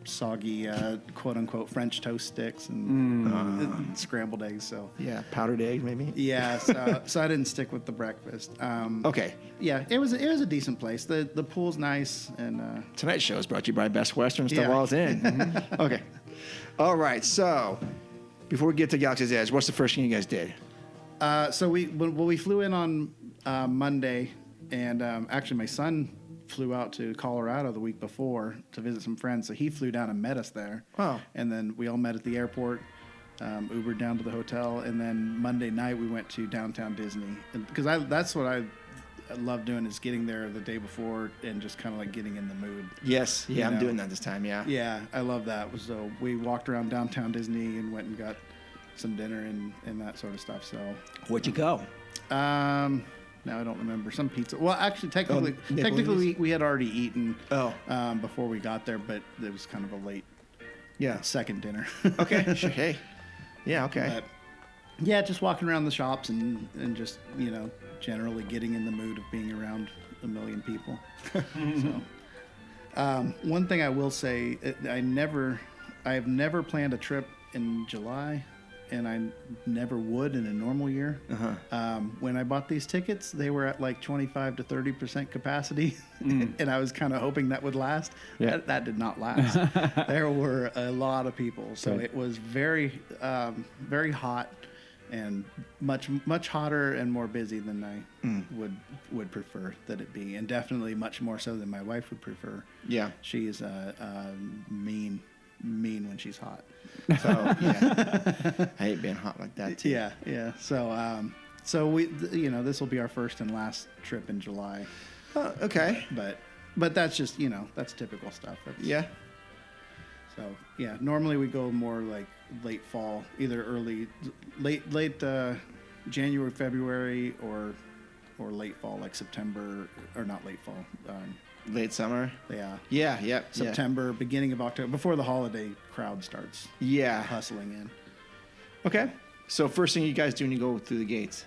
soggy quote unquote French toast sticks and scrambled eggs. So Yeah, powdered eggs maybe. yeah, so I didn't stick with the breakfast. Okay. Yeah, it was a decent place. The pool's nice and Tonight's show is brought to you by Best Western Yeah. Staval's Inn. Okay. All right. So, before we get to Galaxy's Edge, what's the first thing you guys did? so we flew in on Monday, and actually my son flew out to Colorado the week before to visit some friends, so he flew down and met us there. Wow. And then we all met at the airport, Ubered down to the hotel, and then Monday night we went to downtown Disney, because that's what I love doing, is getting there the day before and just kind of like getting in the mood. Yes. Yeah, I'm know. doing that this time. Yeah. Yeah, I love that. So we walked around downtown Disney and went and got some dinner and that sort of stuff. So Where'd you go? now I don't remember. Some pizza. Well, actually, technically Napoli's? we had already eaten Oh. before we got there, but it was kind of a late Yeah. second dinner. Okay. Sure. Hey. Yeah. Okay. But yeah, just walking around the shops and just generally getting in the mood of being around a million people. So, one thing I will say, I have never planned a trip in July, and I never would in a normal year. When I bought these tickets, they were at like 25 to 30% capacity, and I was kind of hoping that would last. Yeah. That did not last. There were a lot of people, so Good. it was very, very hot, and much hotter and more busy than I would prefer that it be, and definitely much more so than my wife would prefer. Yeah. She is mean when she's hot. So yeah, I hate being hot like that too. Yeah. So we, this will be our first and last trip in July. Okay. But that's just that's typical stuff. Yeah. So yeah, normally we go more like late fall, either late January, February, or late fall, like September, or not late fall. Late summer. Yeah. Yeah. Yep. September, beginning of October, before the holiday crowd starts Yeah. hustling in. Okay. So first thing you guys do when you go through the gates?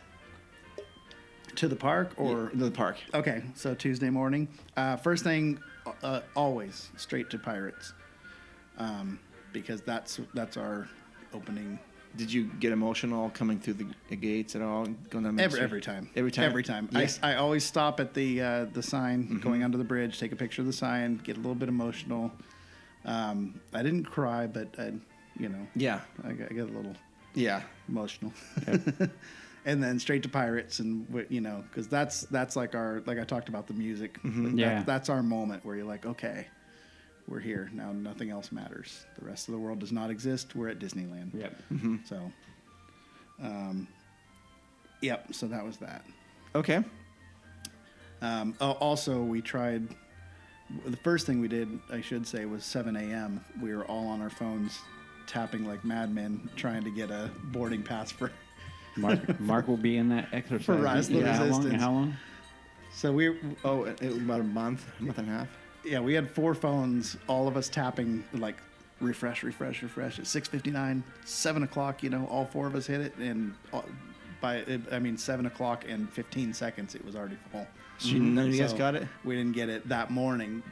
To the park or the park? Okay, so Tuesday morning. First thing, always straight to Pirates, because that's our opening. Did you get emotional coming through the gates at all? Going down Main Street? Every time. Every time. Every time. Yeah. I always stop at the sign going under the bridge, take a picture of the sign, get a little bit emotional. I didn't cry, but Yeah. I got a little Yeah. emotional. And then straight to Pirates, and because that's like I talked about the music. Like Yeah. that's our moment where you're like, okay, we're here now. Nothing else matters. The rest of the world does not exist. We're at Disneyland. Yep. So, yep. So that was that. Okay. Also, we tried. The first thing we did, I should say, was 7 a.m. We were all on our phones, tapping like madmen, trying to get a boarding pass for. Mark will be in that exercise. For Rise of the Resistance. How long? So we. Oh, it was about a month and a half. Yeah, we had 4 phones, all of us tapping like refresh at 6:59, 7 o'clock. All 4 of us hit it, and by 7 o'clock and 15 seconds, it was already full. So none of you guys So got it? We didn't get it that morning.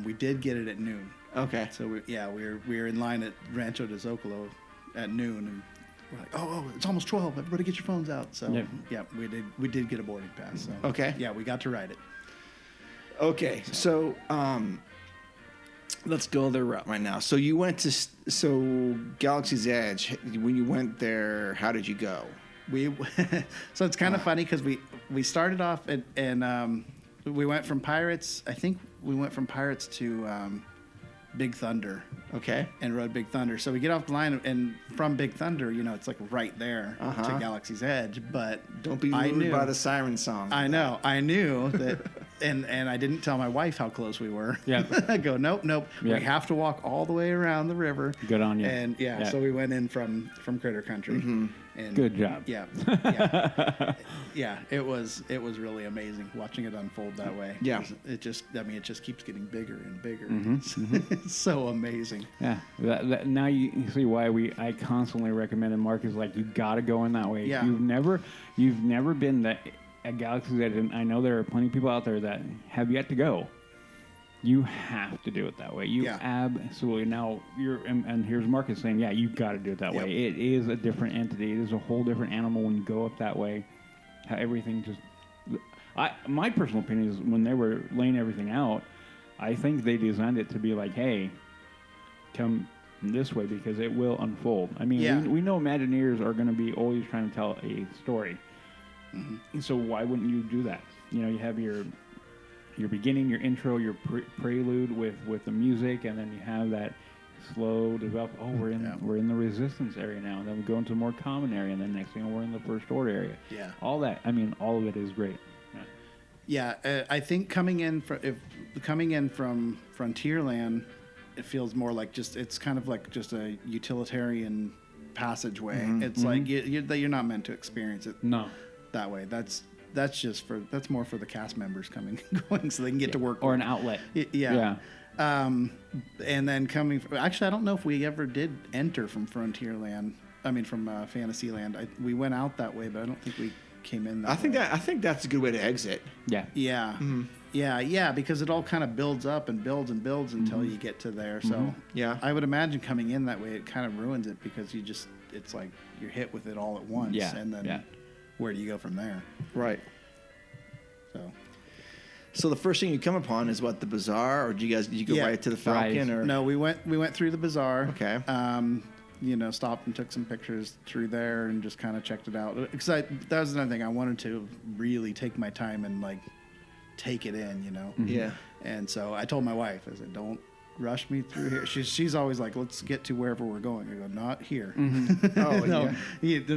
We did get it at noon. Okay. So we were in line at Rancho de Zocalo at noon, and we're like, oh, it's almost 12. Everybody get your phones out. So Yep. yeah, we did get a boarding pass. So Okay. yeah, we got to ride it. Okay, so let's go the route right now. So you went to Galaxy's Edge. When you went there, how did you go? we so it's kind of funny because we started off and we went from Pirates. I think we went from Pirates to Big Thunder. Okay. And rode Big Thunder. So we get off the line, and from Big Thunder, it's like right there to Galaxy's Edge. But don't be lured by the siren song. I know. I knew that, and I didn't tell my wife how close we were. Yeah. I go, nope. Yep. We have to walk all the way around the river. Good on you. And so we went in from Critter Country. Mm-hmm. And good job. Yeah. It was really amazing watching it unfold that way. Yeah. It just keeps getting bigger and bigger. Mm-hmm. It's so amazing. Yeah. Now you see why I constantly recommend, and Mark is like, you got to go in that way. Yeah. You've never been at Galaxy's Edge, and I know there are plenty of people out there that have yet to go. You have to do it that way. You absolutely. Now and here's Marcus saying, yeah, you got to do it that way. It is a different entity. It is a whole different animal when you go up that way. How everything just. My personal opinion is when they were laying everything out, I think they designed it to be like, hey, come this way because it will unfold. I mean, we know Imagineers are going to be always trying to tell a story. Mm-hmm. So why wouldn't you do that? You have your beginning, your intro, your prelude with the music, and then you have that slow develop. Oh, we're in the Resistance area now, and then we go into a more common area, and then next thing we're in the First Order area. Yeah, all that. I mean, all of it is great. Yeah, I think coming in from Frontierland, it feels more like it's kind of like just a utilitarian passageway. Mm-hmm. It's like you're not meant to experience it. No, that way. That's more for the cast members coming and going so they can get to work. Or an outlet. Yeah. And then actually, I don't know if we ever did enter from Frontierland. I mean, from Fantasyland. We went out that way, but I don't think we came in that way. I think that's a good way to exit. Yeah. Yeah. Mm-hmm. Yeah, because it all kind of builds up and builds until you get to there. So I would imagine coming in that way, it kind of ruins it because it's like you're hit with it all at once. Yeah. And then where do you go from there? Right. So the first thing you come upon is what, the bazaar, or did you go right to the Falcon? Right. Or no, we went through the bazaar. Okay. Stopped and took some pictures through there and just kind of checked it out. Because that was another thing, I wanted to really take my time and like take it in, Mm-hmm. Yeah. And so I told my wife, I said, don't rush me through here. She's always like, let's get to wherever we're going. I go, not here. Mm-hmm. Oh, no.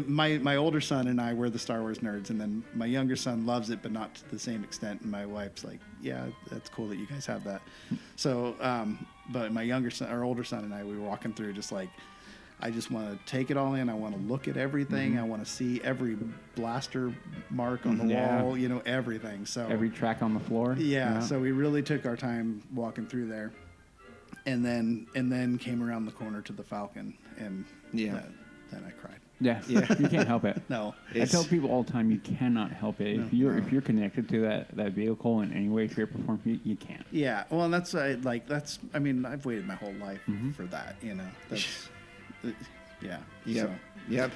My older son and I, we're the Star Wars nerds, and then my younger son loves it, but not to the same extent. And my wife's like, yeah, that's cool that you guys have that. So, but my older son and I, we were walking through just like, I just want to take it all in. I want to look at everything. Mm-hmm. I want to see every blaster mark on the wall, everything. So every track on the floor. Yeah. So we really took our time walking through there. And then came around the corner to the Falcon, and then I cried. Yeah. You can't help it. No, I tell people all the time, you cannot help it. If you're connected to that vehicle in any way, shape, or form, you can't. Yeah. Well, and that's. I mean, I've waited my whole life for that. That's. Yeah. Yep. So. Yep.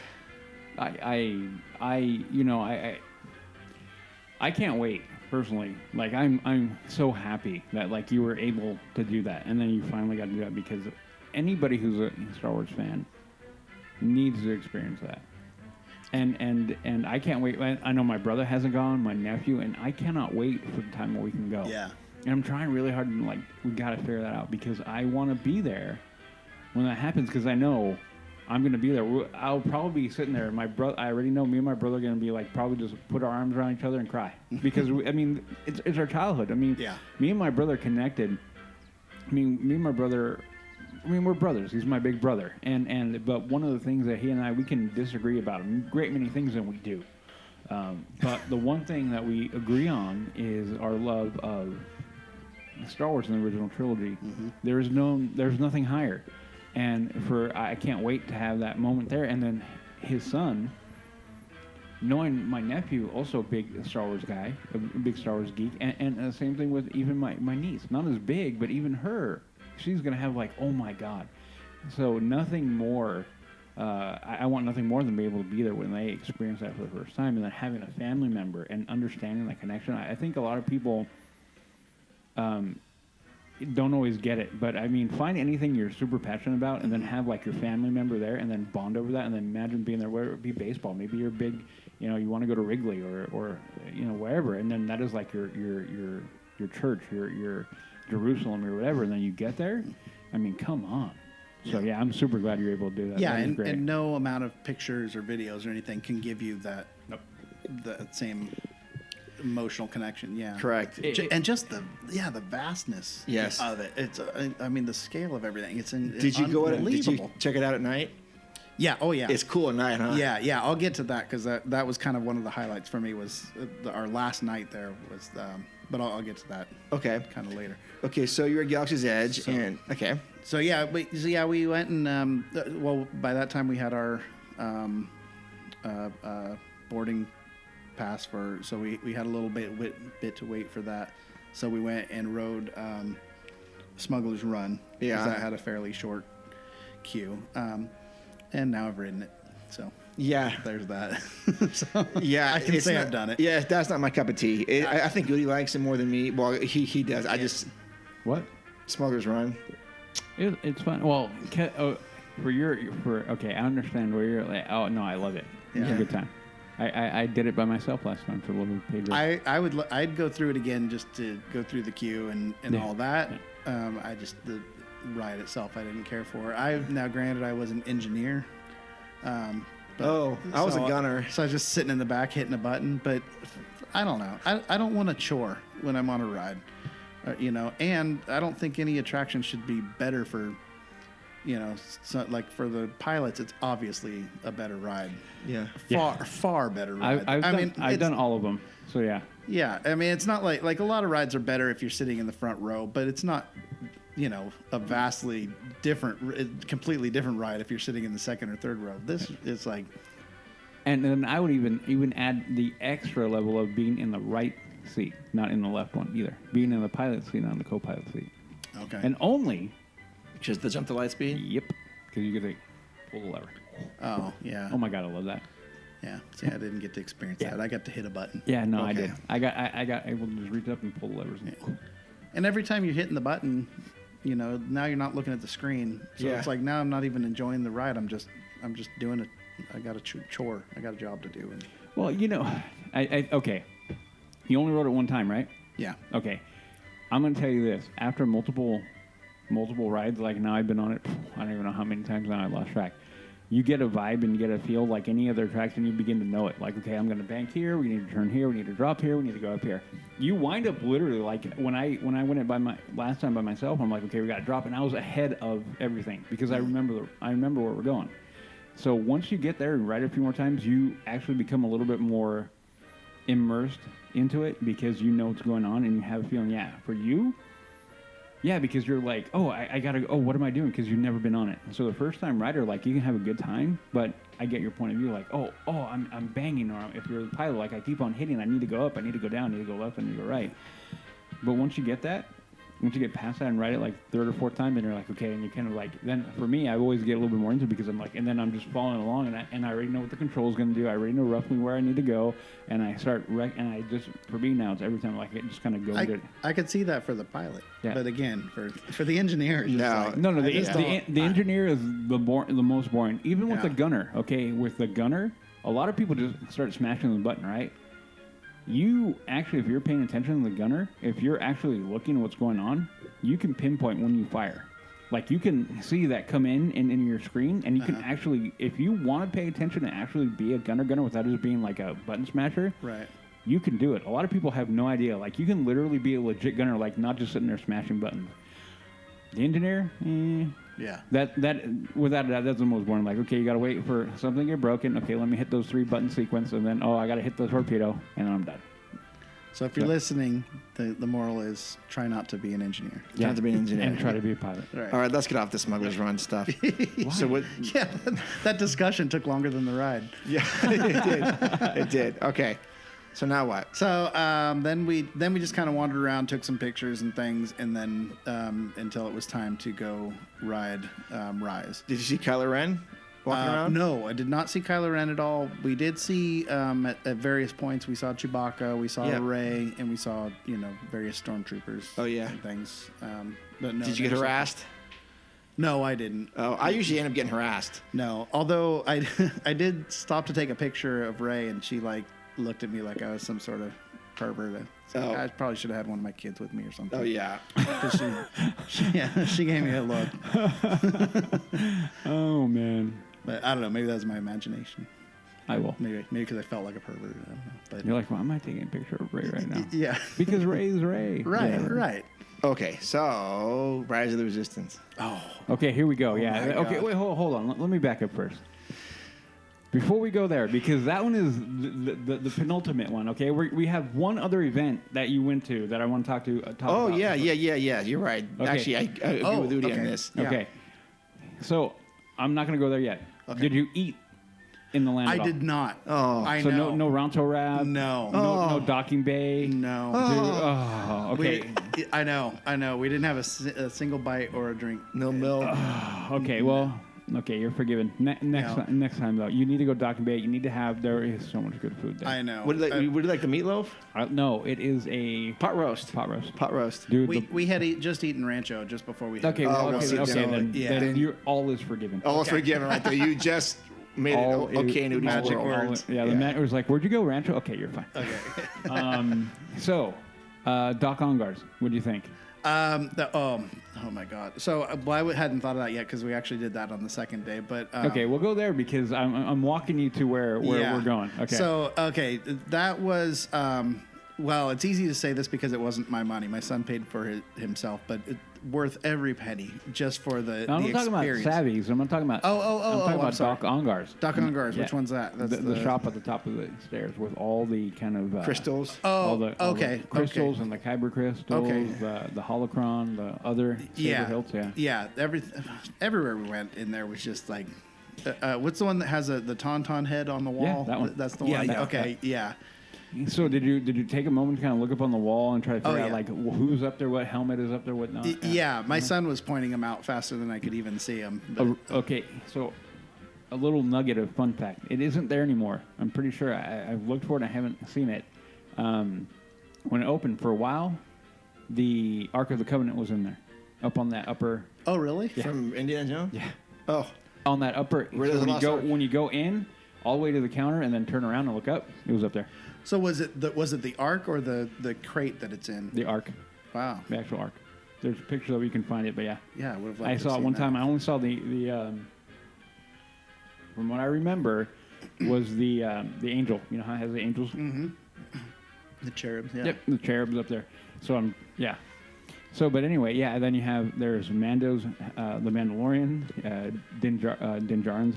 I can't wait. Personally, like I'm so happy that like you were able to do that, and then you finally got to do that, because anybody who's a Star Wars fan needs to experience that. And I can't wait. I know my brother hasn't gone, my nephew, and I cannot wait for the time where we can go. Yeah. And I'm trying really hard, and like we got to figure that out, because I want to be there when that happens, because I know I'm going to be there. I'll probably be sitting there. I already know me and my brother are going to be like, probably just put our arms around each other and cry. Because, it's our childhood. Me and my brother connected. Me and my brother, we're brothers. He's my big brother. But one of the things that he and I, we can disagree about a great many things, and we do. But the one thing that we agree on is our love of Star Wars in the original trilogy. Mm-hmm. There's nothing higher. And I can't wait to have that moment there. And then his son, knowing my nephew, also a big Star Wars guy, a big Star Wars geek, and the same thing with even my niece. Not as big, but even her, she's going to have like, oh my God. So nothing more, I want nothing more than to be able to be there when they experience that for the first time. And then having a family member and understanding that connection. I think a lot of people don't always get it. But I mean, find anything you're super passionate about, and then have like your family member there, and then bond over that, and then imagine being there. Whether it be baseball, maybe you're big, you want to go to Wrigley or wherever, and then that is like your church, your Jerusalem or whatever, and then you get there. I mean, come on. So yeah, I'm super glad you're able to do that. Yeah, that and no amount of pictures or videos or anything can give you that same emotional connection. Yeah, Correct. And just the vastness Yes. of it. It's I mean the scale of everything. It's Did you go? Did you check it out at night? Yeah. Oh yeah. It's cool at night, huh? Yeah. I'll get to that because that was kind of one of the highlights for me was our last night there was. But I'll get to that. Okay. Kind of later. Okay, so you're at Galaxy's Edge, and okay. So we went and by that time we had our boarding pass so we had a little bit to wait for that. So we went and rode Smuggler's Run. Yeah. Because that had a fairly short queue. And now I've ridden it. So yeah, there's that. So, yeah, I can say I've done it. Yeah, that's not my cup of tea. I think Goody likes it more than me. Well, he does. I just what? Smuggler's Run. It's fun. Well, okay, I understand where you're like. Oh no, I love it. It's a good time. I did it by myself last time for a little paid. I'd go through it again just to go through the queue and all that. Yeah. The ride itself I didn't care for. Granted I was an engineer. I was a gunner. So I was just sitting in the back hitting a button. But I don't know. I don't want a chore when I'm on a ride. And I don't think any attraction should be better for, like for the pilots, it's obviously a better ride. Yeah. Far better ride. I've done all of them. So yeah. Yeah. I mean, it's not like a lot of rides are better if you're sitting in the front row, but it's not, a vastly different, completely different ride if you're sitting in the second or third row. This is like. And then I would even add the extra level of being in the right seat, not in the left one either. Being in the pilot seat, not in the co-pilot seat. Okay. And only just the jump to light speed. Yep. Because you get to pull the lever. Oh yeah. Oh my God, I love that. Yeah. See, I didn't get to experience that. I got to hit a button. Yeah. No, okay. I did. I got able to just reach up and pull the levers. And every time you're hitting the button, now you're not looking at the screen. So it's like now I'm not even enjoying the ride. I'm just doing it. I got a chore. I got a job to do. Well, okay. You only rode it one time, right? Yeah. Okay. I'm going to tell you this. After multiple rides, like now I've been on it, I don't even know how many times now I lost track. You get a vibe and you get a feel like any other attraction, you begin to know it. Like, okay, I'm going to bank here, we need to turn here, we need to drop here, we need to go up here. You wind up literally, like, when I went it last time by myself, I'm like, okay, we got to drop, and I was ahead of everything because I remember where we're going. So once you get there and ride it a few more times, you actually become a little bit more immersed into it because you know what's going on and you have a feeling, for you, because you're like, I gotta, what am I doing? Because you've never been on it. So the first time rider, like, you can have a good time, but I get your point of view, like, I'm banging, or if you're the pilot, like, I keep on hitting, I need to go up, I need to go down, I need to go left, I need to go right. But once you get past that and ride it like third or fourth time, then you're like, okay, and you kind of like, then for me, I always get a little bit more into it because I'm like, and then I'm just following along, and I already know what the control is going to do. I already know roughly where I need to go, and I start, and I just, for me now, it's every time like it just kind of go into it. I could see that for the pilot, but again, for the engineer, the engineer is the most boring. Even with the gunner, okay, with the gunner, a lot of people just start smashing the button, right? You actually, if you're paying attention to the gunner, if you're actually looking at what's going on, you can pinpoint when you fire. Like, you can see that come in your screen, and you can actually, if you want to pay attention and actually be a gunner without it being like a button smasher, right? You can do it. A lot of people have no idea. Like, you can literally be a legit gunner, like, not just sitting there smashing buttons. The engineer, yeah. Without a doubt, that's the most boring. Like, okay, you got to wait for something to get broken. Okay, let me hit those 3 button sequence, and then, I got to hit the torpedo, and then I'm done. So if you're listening, the moral is try not to be an engineer. Try not to be an engineer. And try to be a pilot. Right. All right, let's get off the Smuggler's Run stuff. So what? Yeah, that discussion took longer than the ride. Yeah, it did. It did. Okay. So now what? So then we just kind of wandered around, took some pictures and things, and then until it was time to go ride Rise. Did you see Kylo Ren? walking around? No, I did not see Kylo Ren at all. We did see at various points. We saw Chewbacca, we saw Rey, and we saw various stormtroopers. Oh yeah, and things. But no. Did you get harassed? No, I didn't. Oh, I usually end up getting harassed. No, although I did stop to take a picture of Rey, and she looked at me like I was some sort of pervert. So I probably should have had one of my kids with me or something. Oh yeah, she gave me a look. Oh man. But I don't know. Maybe that was my imagination. I will. Maybe because I felt like a pervert. I don't know. But you're like, well, am I taking a picture of Ray right now? Yeah. Because Ray is Ray. Right. Yeah. Right. Okay, so Rise of the Resistance. Oh. Okay, here we go. Yeah. Okay, God. wait, hold on. Let me back up first. Before we go there, because that one is the penultimate one. Okay, we have one other event that you went to that I want to talk about. Yeah. You're right. Okay. Actually, I agree with Udi on this. Yeah. Okay, so I'm not going to go there yet. Okay. Did you eat in the land? I at all? did not. Oh. I So know. no Ronto Wrap. No. No docking bay. No. Okay. I know. We didn't have a single bite or a drink. No milk. Okay. Well. Okay, you're forgiven. Next time though, you need to go docking bay. You need to have. There is so much good food there. I know. Would you like the meatloaf? No, it is a Pot roast. Pot roast. Pot roast. Dude. We had just eaten Rancho just before we. Okay. Well, well, okay. so Then yeah. you're all is forgiven. Almost forgiven right there. You just made All it okay in Udi's magic world. words. Yeah, the man was like, "Where'd you go, Rancho?" Okay, you're fine. Okay. So, Doc Ongars, what do you think? Oh my God. So I hadn't thought of that yet because we actually did that on the second day. But Okay, we'll go there because I'm walking you to where we're going. Okay. So that was well, it's easy to say this because it wasn't my money. My son paid for it himself, but worth every penny just for the I'm not talking about experience. Savvy's. I'm not talking about. I'm talking about sorry. Doc Ongars. Doc Ongars. Yeah. Which one's that? That's the shop at the top of the stairs with all the kind of Crystals. all the crystals okay. and the kyber crystals, Okay. the holocron, the other saber hilts. Yeah. Everywhere we went in there was just like, what's the one that has the tauntaun head on the wall? Yeah, that one. That's the Yeah, one. yeah. Okay, yeah. So did you take a moment to kind of look up on the wall and try to figure out yeah. like who's up there, what helmet is up there, what not? Yeah, my son was pointing them out faster than I could even see them. But, Okay, so a little nugget of fun fact: it isn't there anymore. I'm pretty sure I've looked for it. And I haven't seen it. When it opened for a while, the Ark of the Covenant was in there, up on that upper. oh, really? From Indiana Jones? Yeah. Oh. On that upper. Where So does when the you Lost go Ark? when you go in, all the way to the counter, and then turn around and look up, it was up there. So was it the Ark or the crate that it's in? The Ark, Wow. the actual Ark. There's a picture of it, you can find it, but yeah. Yeah, I would have. I saw it one time. I only saw the from what I remember, was the angel. You know how it has the angels? Mm-hmm. The cherubs. Yeah. Yep, the cherubs up there. So yeah. So, but anyway, yeah. Then there's Mando's, the Mandalorian, Din Djarin's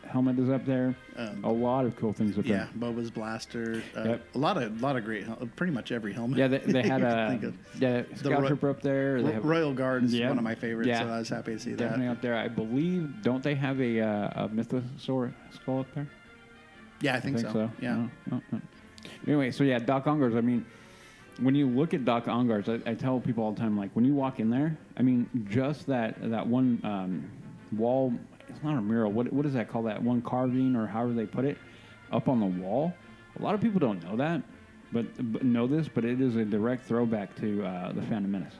helmet is up there. A lot of cool things up Yeah, there. Boba's blaster. Yep. A lot of great. Pretty much every helmet. Yeah, they had Think of. Scout Trooper up there. They have Royal Guard is Yeah. one of my favorites, Yeah. so I was happy to see definitely that. up there. I believe. Don't they have a mythosaur skull up there? Yeah, I think so. Yeah. No. Anyway, so yeah, Doc Ongars. I mean, when you look at Doc Ongars, I tell people all the time, like when you walk in there, I mean, just that one wall. It's not a mural. What is that called? That one carving or however they put it up on the wall. A lot of people don't know that, but know this. But it is a direct throwback to the Phantom Menace.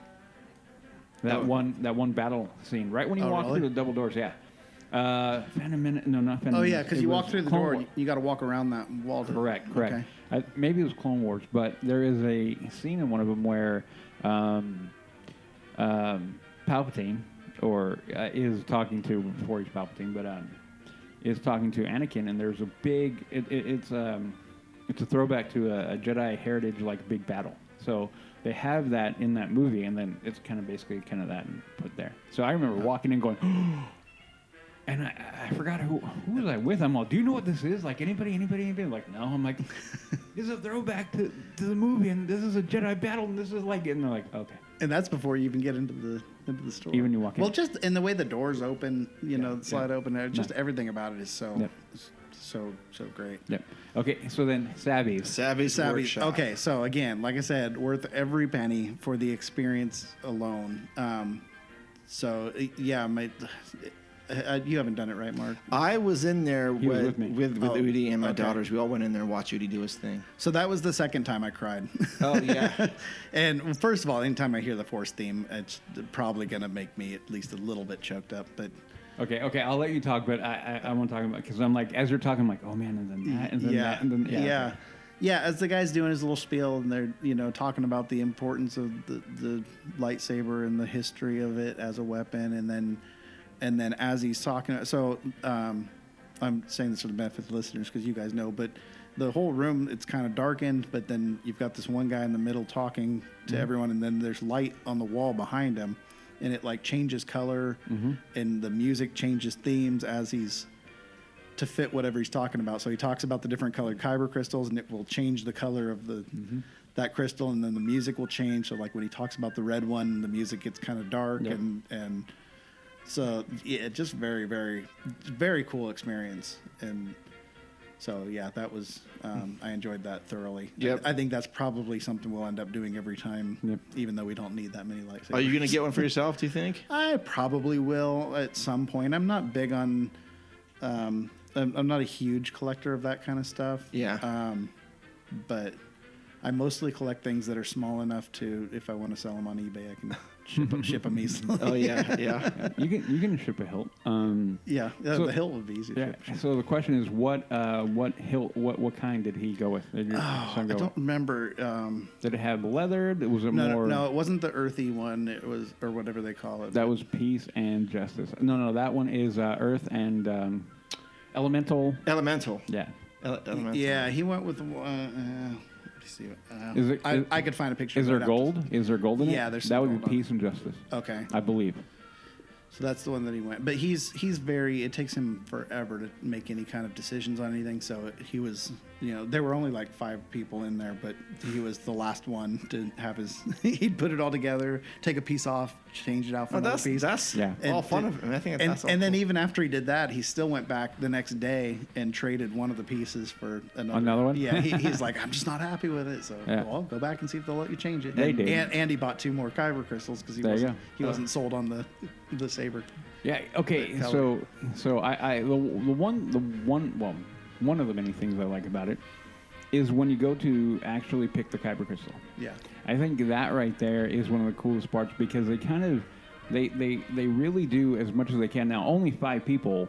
That one battle scene right when you walk really? through the double doors. Yeah. Phantom Menace. No, not Phantom Oh Menace. yeah, because It you was walk through the Clone door, War. and you got to walk around that wall. Correct. Okay. Maybe it was Clone Wars, but there is a scene in one of them where Palpatine, or is talking to, before he's Palpatine, but is talking to Anakin, and there's a big. It's a throwback to a Jedi heritage like big battle. So they have that in that movie, and then it's kind of basically that and put there. So I remember walking in going. And I forgot who was I with. I'm all, do you know what this is? Like, anybody? Like, no. I'm like, this is a throwback to the movie, and this is a Jedi battle, and this is like, and they're like, okay. And that's before you even get into the store. Even you walk in. Well, just in the way the doors open, slide open there, just everything about it is so great. Yep. Okay, so then Savvy's Workshop. Okay, so again, like I said, worth every penny for the experience alone. So yeah, You haven't done it, right, Mark? I was in there He was with with me. Udi and my okay. daughters. We all went in there and watched Udi do his thing. So that was the second time I cried. Oh, yeah. And first of all, anytime I hear the Force theme, it's probably going to make me at least a little bit choked up. But Okay, I'll let you talk, but I want to talk about, because I'm like, as you're talking, I'm like, oh man, and then that, and then that, and then yeah. As the guy's doing his little spiel, and they're talking about the importance of the lightsaber and the history of it as a weapon, and then as he's talking, so I'm saying this for the benefit of the listeners because you guys know, but the whole room, it's kind of darkened, but then you've got this one guy in the middle talking to everyone, and then there's light on the wall behind him, and it like changes color, and the music changes themes as he's to fit whatever he's talking about. So he talks about the different colored kyber crystals, and it will change the color of that crystal, and then the music will change. So like when he talks about the red one, the music gets kind of dark, and so yeah, just very, very, very cool experience. And so yeah, that was I enjoyed that thoroughly. Yep. I think that's probably something we'll end up doing every time, even though we don't need that many lightsabers. Are you going to get one for yourself, do you think? I probably will at some point. I'm not big on. I'm not a huge collector of that kind of stuff. Yeah. But I mostly collect things that are small enough to, if I want to sell them on eBay, I can ship them easily. Oh yeah. You can ship a hilt. Yeah, So- the hilt would be easy. to ship. So the question is, what hilt? What kind did he go with? Did your son I go don't remember. Did it have leather? Was it No, more? no, it wasn't the earthy one. It was, or whatever they call it. That was peace and justice. No, that one is earth and elemental. Elemental. Yeah. Elemental. Yeah, he went with. Let me see. Is it? I could find a picture. Is but there I'd have to- gold? Is there gold in it? Yeah, there's that some would gold be on peace and justice. Okay. I believe. So that's the one that he went. But he's very. It takes him forever to make any kind of decisions on anything. So he was, there were only like 5 people in there, but he was the last one to have his. He'd put it all together, take a piece off, change it out for another piece. That's Yeah. all fun of him. I think that's all and then cool. even after he did that, he still went back the next day and traded one of the pieces for Another one? Yeah, he's like, I'm just not happy with it. So Yeah. well, go back and see if they'll let you change it. They and, did. And he bought 2 more kyber crystals because he There you wasn't go. wasn't sold on the saber. Yeah. Okay. The color. So one of the many things I like about it is when you go to actually pick the kyber crystal. Yeah. I think that right there is one of the coolest parts because they kind of they really do as much as they can. Now only 5 people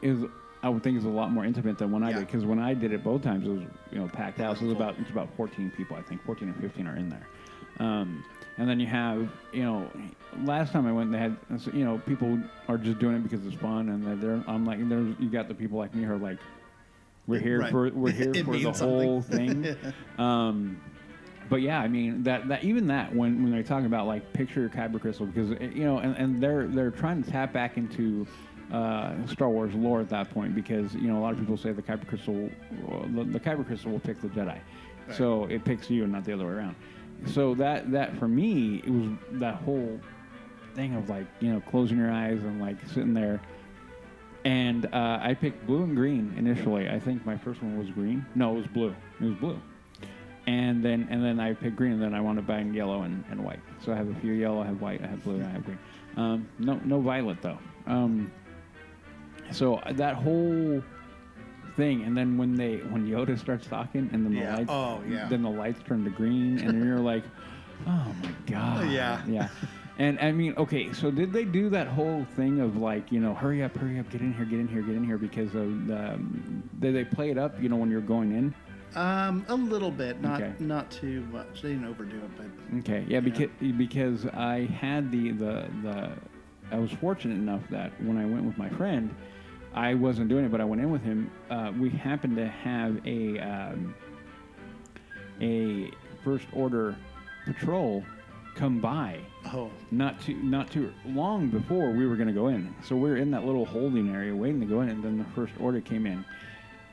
is I would think is a lot more intimate than when I did because when I did it both times it was packed house. It's about 14 people. I think 14 or 15 are in there. And then you have, last time I went, they had, people are just doing it because it's fun, and I'm like, you got the people like me who are like, we're here for the whole thing. But yeah, I mean that even that when they're talking about like picture your kyber crystal because and they're trying to tap back into Star Wars lore at that point because a lot of people say the kyber crystal will pick the Jedi, so it picks you and not the other way around. So that for me, it was that whole thing of like, closing your eyes and like sitting there. And I picked blue and green initially. I think my first one was green. No, it was blue. It was blue. And then I picked green, and then I wanted to buy yellow and white. So I have a few yellow, I have white, I have blue, and I have green. No violet though. So that whole thing, and then when Yoda starts talking, and then the lights turn to green, and then you're like, oh my god, yeah. And I mean, okay, so did they do that whole thing of like, hurry up, get in here, because of did they play it up, when you're going in? A little bit, not too much. They didn't overdo it, but okay, yeah, because I had I was fortunate enough that when I went with my friend. I wasn't doing it, but I went in with him. We happened to have a first order patrol come by. Oh. Not too long before we were going to go in. So we were in that little holding area waiting to go in, and then the first order came in.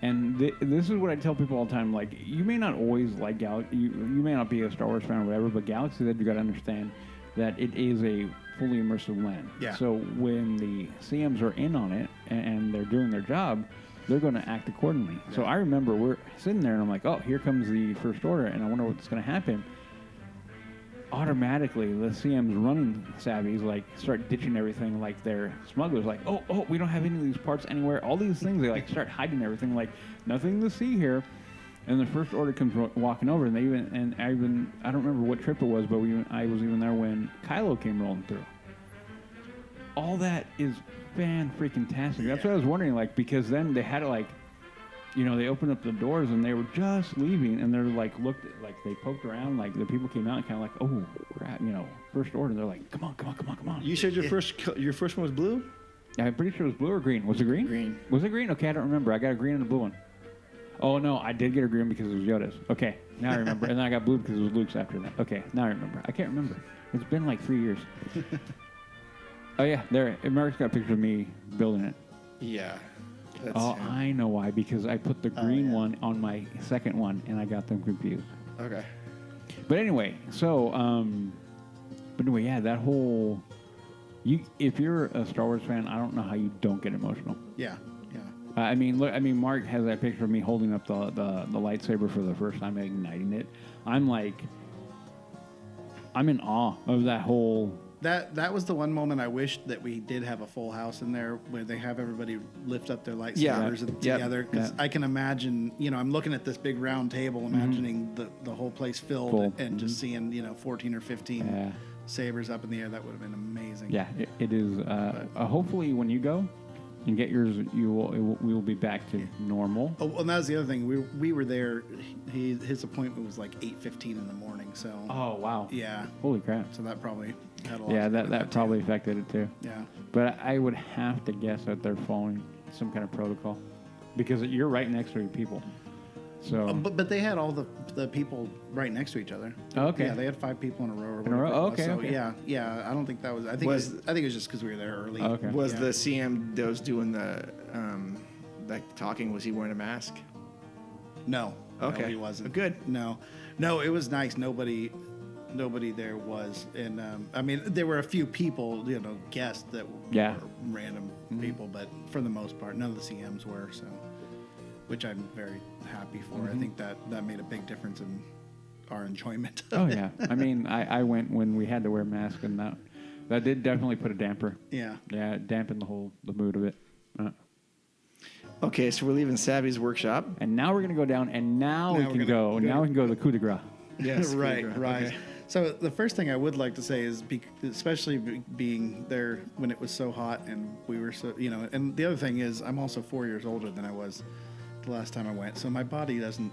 And this is what I tell people all the time. Like, you may not always like Galaxy. You may not be a Star Wars fan or whatever, but Galaxy's Edge, you got to understand that it is a fully immersive land. Yeah. So when the CMs are in on it and they're doing their job, they're going to act accordingly. Yeah. So I remember we're sitting there and I'm like, oh, here comes the first order, and I wonder what's going to happen. automatically the CM's running savvies like start ditching everything like they're smugglers. Like, oh, we don't have any of these parts anywhere. All these things, they like start hiding everything. Like, nothing to see here. And the first order comes walking over, and I don't remember what trip it was, but I was even there when Kylo came rolling through. All that is fan-freaking-tastic. That's what I was wondering, like, because then they had it, like, you know, they opened up the doors and they were just leaving, and they're like, they poked around, like, the people came out and kind of like, oh, crap, you know, first order. They're like, come on. You said your first one was blue? Yeah, I'm pretty sure it was blue or green. Was it green? Green. Was it green? Okay, I don't remember. I got a green and a blue one. Oh, no, I did get a green because it was Yoda's. Okay, now I remember. And then I got blue because it was Luke's after that. Okay, now I remember. I can't remember. It's been like 3 years. Oh, yeah, there. Mark's got a picture of me building it. Yeah. I know why. Because I put the green one on my second one, and I got them confused. Okay. But anyway, so, yeah, that whole... if you're a Star Wars fan, I don't know how you don't get emotional. Yeah. I mean, Mark has that picture of me holding up the lightsaber for the first time, igniting it. I'm in awe of that whole... That was the one moment I wished that we did have a full house in there where they have everybody lift up their lightsabers together. Because I can imagine, you know, I'm looking at this big round table, imagining the whole place filled and just seeing, you know, 14 or 15 sabers up in the air. That would have been amazing. Yeah, it is. Hopefully, when you go and get yours, we will be back to normal. Oh, and that was the other thing. We were there. His appointment was like 8:15 in the morning. So. Oh wow. Yeah. Holy crap. So that probably had a lot. Yeah, that probably affected it too. Yeah. But I would have to guess that they're following some kind of protocol, because you're right next to your people. So. But they had all the people right next to each other. Oh, okay. Yeah, they had 5 people in a row. In a row. Okay. So okay. Yeah. I don't think that was. I think it was just because we were there early. Okay. Was the CM that was doing the talking? Was he wearing a mask? No. Okay. No, he wasn't. Good. No, it was nice. Nobody there was, and I mean, there were a few people, you know, guests that were random people, but for the most part, none of the CMs were. So, which I'm very happy for. I think that made a big difference in our enjoyment. Yeah. I mean, I went when we had to wear masks, and that did definitely put a damper. Yeah. Yeah, it dampened the mood of it. Okay, so we're leaving Savvy's workshop, and now we're gonna go down, and now we can go to the coup de grace. Yes, right. Okay. So the first thing I would like to say is, especially being there when it was so hot and we were so, you know, and the other thing is I'm also 4 years older than I was the last time I went, so my body isn't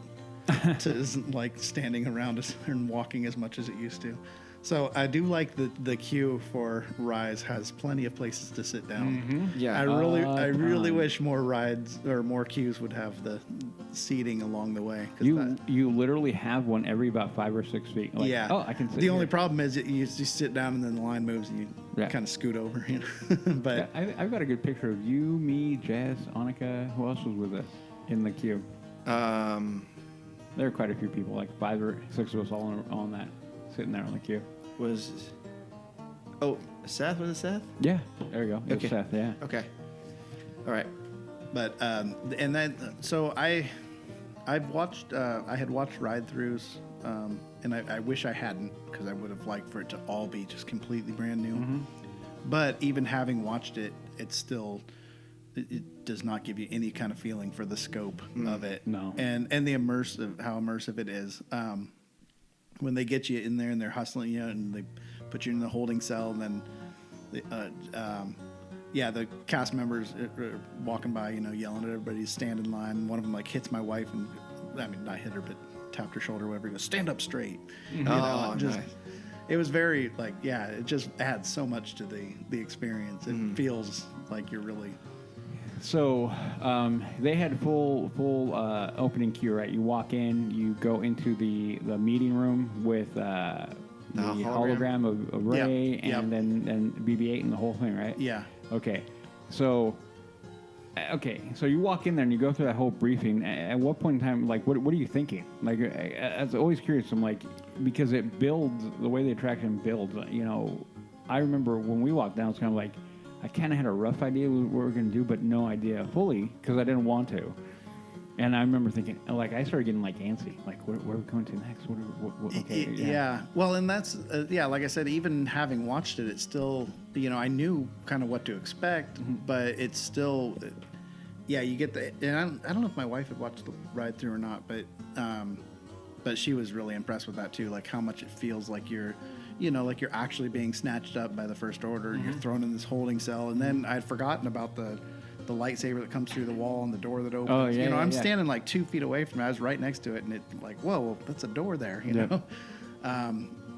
like standing around and walking as much as it used to. So I do like the queue for rides has plenty of places to sit down. Mm-hmm. Yeah, I really wish more rides or more queues would have the seating along the way. You literally have one every about 5 or 6 feet. Like, yeah. Oh, I can sit The only here. problem is that you sit down and then the line moves and you kind of scoot over. You know? But yeah, I've got a good picture of you, me, Jess, Annika. Who else was with us in the queue? There were quite a few people, like 5 or 6 of us all on that, sitting there on the queue. Seth? Was it Seth? Yeah, there you go. It was Okay. Seth, yeah. Okay. All right. But and then so I had watched ride-throughs, and I wish I hadn't, because I would have liked for it to all be just completely brand new. Mm-hmm. But even having watched it, it's still it does not give you any kind of feeling for the scope of it. No. And the how immersive it is. When they get you in there and they're hustling you and they put you in the holding cell, and then the cast members are walking by, you know, yelling at everybody to stand in line. One of them like hits my wife, and I mean, not hit her, but tapped her shoulder, whatever. He goes, "Stand up straight." Mm-hmm. Nice. Nice. It was very it just adds so much to the experience. It feels like you're really. So they had full opening queue, right? You walk in, you go into the meeting room with the hologram of Rey and then BB-8 and the whole thing, right? Yeah. Okay. So you walk in there and you go through that whole briefing. At what point in time, like, what are you thinking? Like, I was always curious. I'm like, because it builds, the way the attraction builds, you know, I remember when we walked down, it's kind of like, I kind of had a rough idea what we were going to do, but no idea fully, because I didn't want to. And I remember thinking, like, I started getting like antsy. Like, where are we going to next? Okay, yeah. Well, and that's like I said, even having watched it, it's still, I knew kind of what to expect, but it's still, you get the. And I don't know if my wife had watched the ride through or not, but she was really impressed with that too. Like how much it feels like you're actually being snatched up by the First Order. You're thrown in this holding cell, and then I'd forgotten about the lightsaber that comes through the wall and the door that opens. Oh, yeah, I'm standing like 2 feet away from it. I was right next to it, and it like, whoa, that's a door there, you know?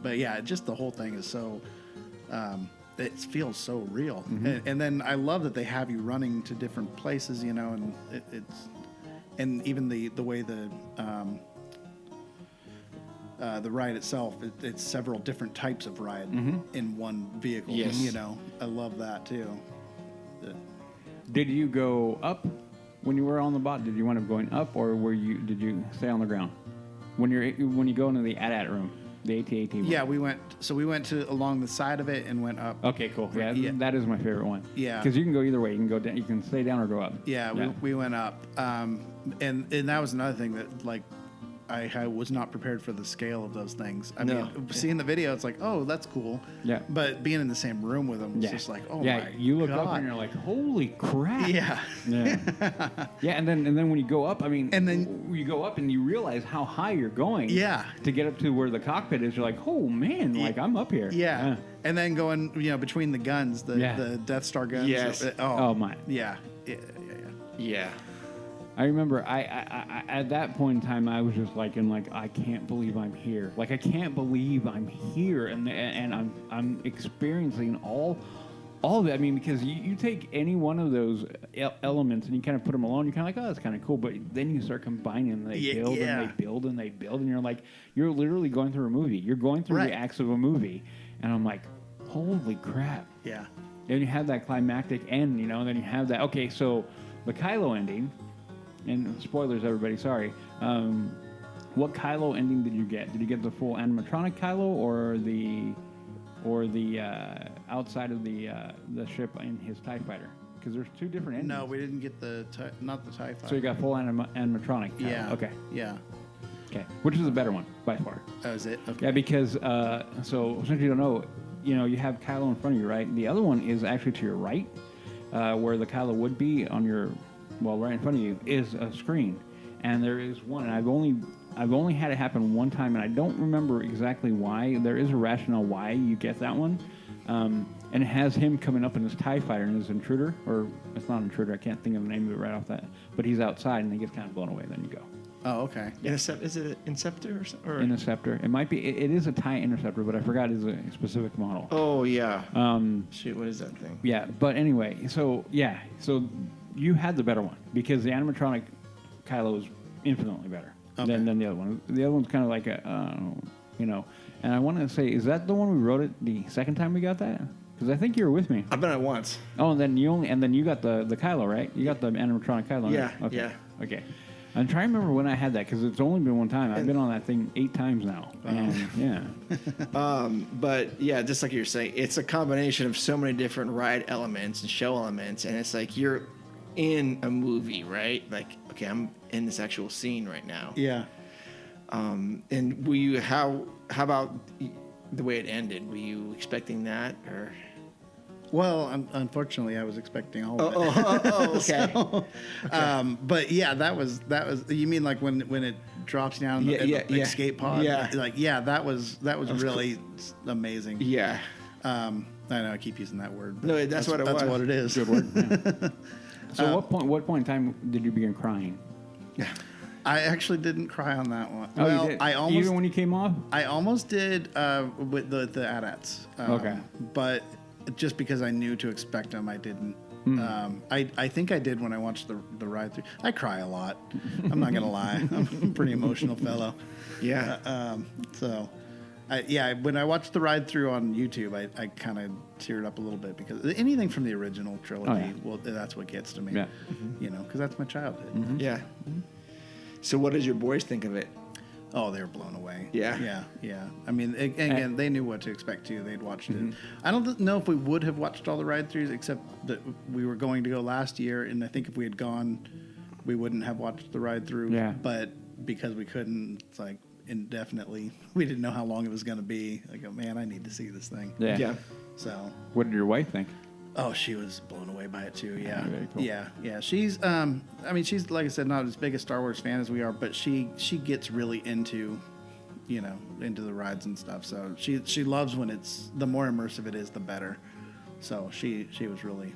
But yeah, just the whole thing is so, it feels so real. And then I love that they have you running to different places, and and even the way the ride itself, it's several different types of ride in one vehicle. Yes. I love that too. Did you go up when you were on the bot? Did you wind up going up, or did you stay on the ground when you go into the AT-AT room, the AT-AT room? Yeah, we went to along the side of it and went up. Okay, cool. Yeah, that is my favorite one. Yeah, because you can go either way. You can go down, you can stay down or go up. Yeah, we went up, and that was another thing that like. I was not prepared for the scale of those things. I mean, seeing the video, it's like, oh, that's cool. Yeah. But being in the same room with them was just like, oh my you look God. up and you're like, holy crap. Yeah. Yeah. And then when you go up, I mean, and then you go up and you realize how high you're going. Yeah. To get up to where the cockpit is, you're like, oh man, like I'm up here. Yeah. And then going, between the guns, the Death Star guns. Yes. Oh my. Yeah. Yeah. I remember I at that point in time I was just like I can't believe I'm here. Like I can't believe I'm here and I'm experiencing all of it. I mean, because you take any one of those elements and you kind of put them alone, you're kind of like, oh, that's kind of cool. But then you start combining and they build and they build and they build, and you're like, you're literally going through a movie. You're going through the acts of a movie, and I'm like, holy crap. Yeah. And you have that climactic end, and then you have that. Okay, so the Kylo ending. And spoilers, everybody, sorry. What Kylo ending did you get? Did you get the full animatronic Kylo or the outside of the ship in his TIE fighter? Because there's two different endings. No, we didn't get not the TIE fighter. So you got full animatronic Kylo. Yeah. Okay. Yeah. Okay. Which is the better one, by far. Oh, is it? Okay. Yeah, because, so since you don't know, you have Kylo in front of you, right? The other one is actually to your right, where the Kylo would be on your... Well, right in front of you is a screen, and there is one. And I've only had it happen one time, and I don't remember exactly why. There is a rationale why you get that one, and it has him coming up in his TIE fighter and his intruder, or it's not intruder. I can't think of the name of it right off that. But he's outside, and he gets kind of blown away. Then you go. Oh, okay. Is it an Inceptor or something? Interceptor. It might be. It is a TIE Interceptor, but I forgot it's a specific model. Oh yeah. Shoot, what is that thing? Yeah, but anyway, so you had the better one because the animatronic Kylo is infinitely better than the other one. The other one's kind of like And I want to say, is that the one we wrote it the second time we got that? Because I think you were with me. I've been on it once. Oh, and then you got the Kylo, right? You got the animatronic Kylo. Yeah. Right? Okay. Yeah. Okay. I'm trying to remember when I had that because it's only been one time. I've been on that thing 8 times now. And, yeah. But yeah, just like you're saying, it's a combination of so many different ride elements and show elements, and it's like you're in a movie, right? Like, okay, I'm in this actual scene right now. Yeah. And were you how about the way it ended? Were you expecting that or? Well, unfortunately, I was expecting all of it. Okay. So, but yeah, that was. You mean like when it drops down in the escape pod? Yeah. That was really cool. Amazing. Yeah. I know I keep using that word. But no, that's what it was. That's what it is. Good word. Yeah. So what point in time did you begin crying? I actually didn't cry on that one. Oh, well, you did? I almost even when you came off. I almost did with the AT-ATs. Okay. But just because I knew to expect them, I didn't. I think I did when I watched the ride through. I cry a lot. I'm not gonna lie. I'm a pretty emotional fellow. Yeah. When I watched the ride through on YouTube, I kind of teared up a little bit because anything from the original trilogy, well, that's what gets to me. Yeah. Because that's my childhood. Mm-hmm. Yeah. Mm-hmm. So what did your boys think of it? Oh, they were blown away. Yeah. Yeah. I mean, again, they knew what to expect too. They'd watched it. I don't know if we would have watched all the ride throughs, except that we were going to go last year, and I think if we had gone we wouldn't have watched the ride through. Yeah. But because we couldn't, it's like indefinitely. We didn't know how long it was going to be. I go, man, I need to see this thing. Yeah. So. What did your wife think? Oh, she was blown away by it too. Yeah, Very cool. yeah. She's, I mean, she's like I said, not as big a Star Wars fan as we are, but she gets really into, into the rides and stuff. So she loves when it's the more immersive it is, the better. So she was really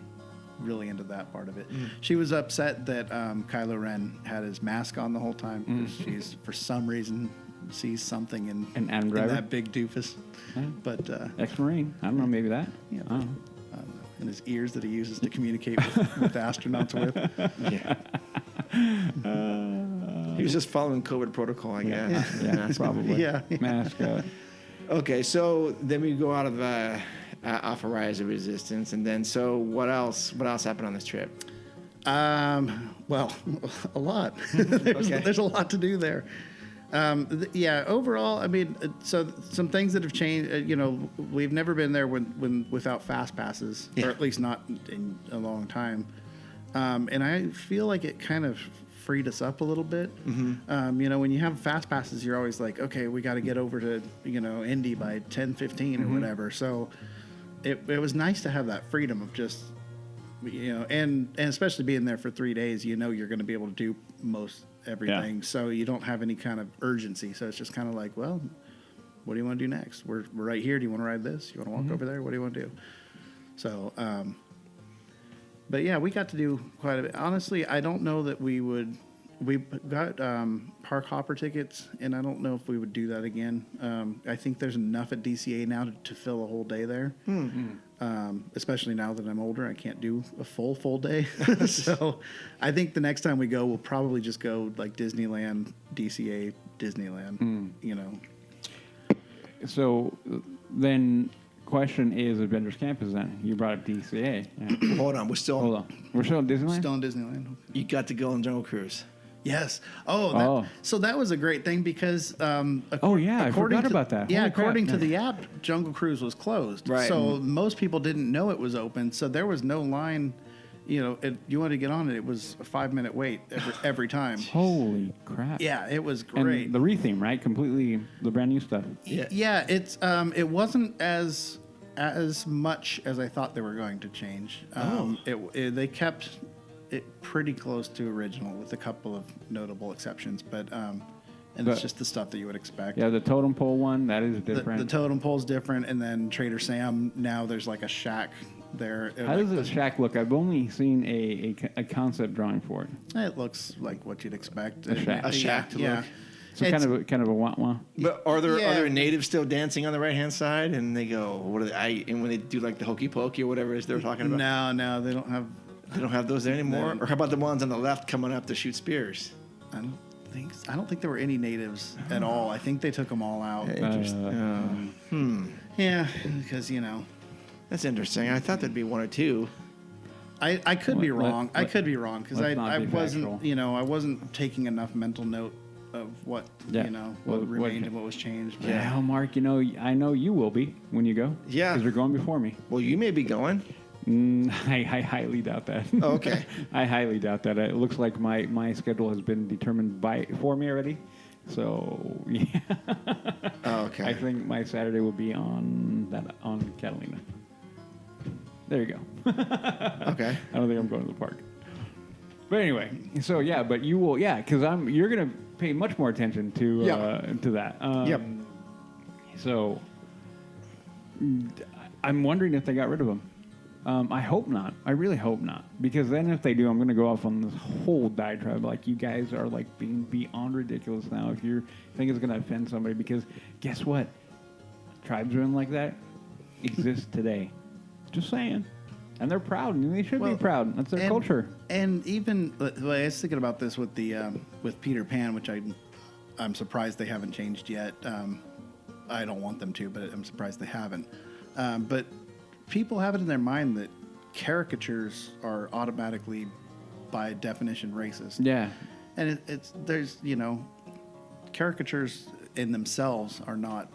into that part of it. She was upset that Kylo Ren had his mask on the whole time because she's for some reason sees something in that big doofus. Yeah. But Ex-Marine. I don't know. Maybe that. Yeah. I don't know. And his ears that he uses to communicate with astronauts with. Yeah. He was just following COVID protocol, I guess. Yeah, probably. Yeah. Mascot. Okay, so then we go out of off of Rise of Resistance, and then so what else happened on this trip? Well, a lot. There's a lot to do there. Overall, I mean, so some things that have changed. We've never been there when without fast passes, or at least not in a long time. And I feel like it kind of freed us up a little bit. When you have fast passes, you're always like, okay, we got to get over to Indy by 10:15 or whatever. So it was nice to have that freedom of just and especially being there for 3 days, you're going to be able to do most everything. So you don't have any kind of urgency. So it's just kind of like, well, what do you want to do next? We're right here. Do you want to ride this? You want to walk over there? What do you want to do? So, but yeah, we got to do quite a bit. Honestly, I don't know that we got park hopper tickets, and I don't know if we would do that again. I think there's enough at DCA now to fill a whole day there. Especially now that I'm older, I can't do a full day. So I think the next time we go, we'll probably just go like Disneyland, DCA, Disneyland, So then question is Avengers Campus then. You brought up DCA. Yeah. Hold on, we're still in Disneyland? Still in Disneyland. You got to go on Jungle Cruise. Yes. So that was a great thing because I forgot about that. Yeah, Holy crap. according to the app, Jungle Cruise was closed. Right. So most people didn't know it was open. So there was no line. You wanted to get on it. It was a 5-minute wait every time. Holy crap! Yeah, it was great. And the retheme, right? Completely the brand new stuff. Yeah. It's it wasn't as much as I thought they were going to change. They kept it pretty close to original with a couple of notable exceptions, but it's just the stuff that you would expect. Yeah, the totem pole one, that is different. The totem pole's different, and then Trader Sam, now there's like a shack there. How does the shack look? I've only seen a concept drawing for it. It looks like what you'd expect. A shack to look. So kind of a wah-wah. But are there natives still dancing on the right hand side? And they go, what are they? And when they do like the hokey pokey or whatever it is they're talking about? No, they don't have. They don't have those there anymore. Or how about the ones on the left coming up to shoot spears? I don't think there were any natives at all. I think they took them all out. Yeah, because That's interesting. I thought there'd be one or two. I could be wrong. I could be wrong because I wasn't I wasn't taking enough mental note of what what remained and what was changed. But yeah, Mark. I know you will be when you go. Yeah, because you're going before me. Well, you may be going. I highly doubt that. Oh, okay. I highly doubt that. It looks like my schedule has been determined for me already. So yeah. Oh, okay. I think my Saturday will be on Catalina. There you go. Okay. I don't think I'm going to the park. But anyway, so yeah, but you will, because you're gonna pay much more attention to that. Yep. So I'm wondering if they got rid of them. I hope not. I really hope not. Because then if they do, I'm going to go off on this whole diatribe. Like, you guys are, like, being beyond ridiculous now if you think it's going to offend somebody. Because guess what? Tribesmen like that exist today. Just saying. And they're proud. And they should be proud. That's their culture. And even, I was thinking about this with the with Peter Pan, which I'm surprised they haven't changed yet. I don't want them to, but I'm surprised they haven't. But people have it in their mind that caricatures are automatically, by definition, racist. Yeah. And there's caricatures in themselves are not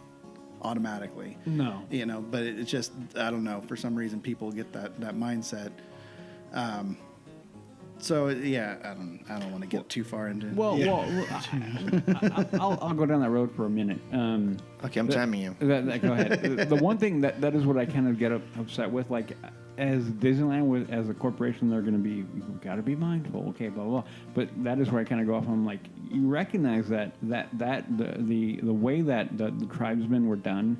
automatically. No. But it's just, I don't know, for some reason people get that mindset. So yeah, I don't want to get too far into. I'll go down that road for a minute. Okay, I'm timing you. Go ahead. The one thing that is what I kind of get upset with, like, as Disneyland as a corporation, they're going to be, you've got to be mindful. Okay, blah blah. But that is where I kind of go off. I'm like, you recognize that the way that the tribesmen were done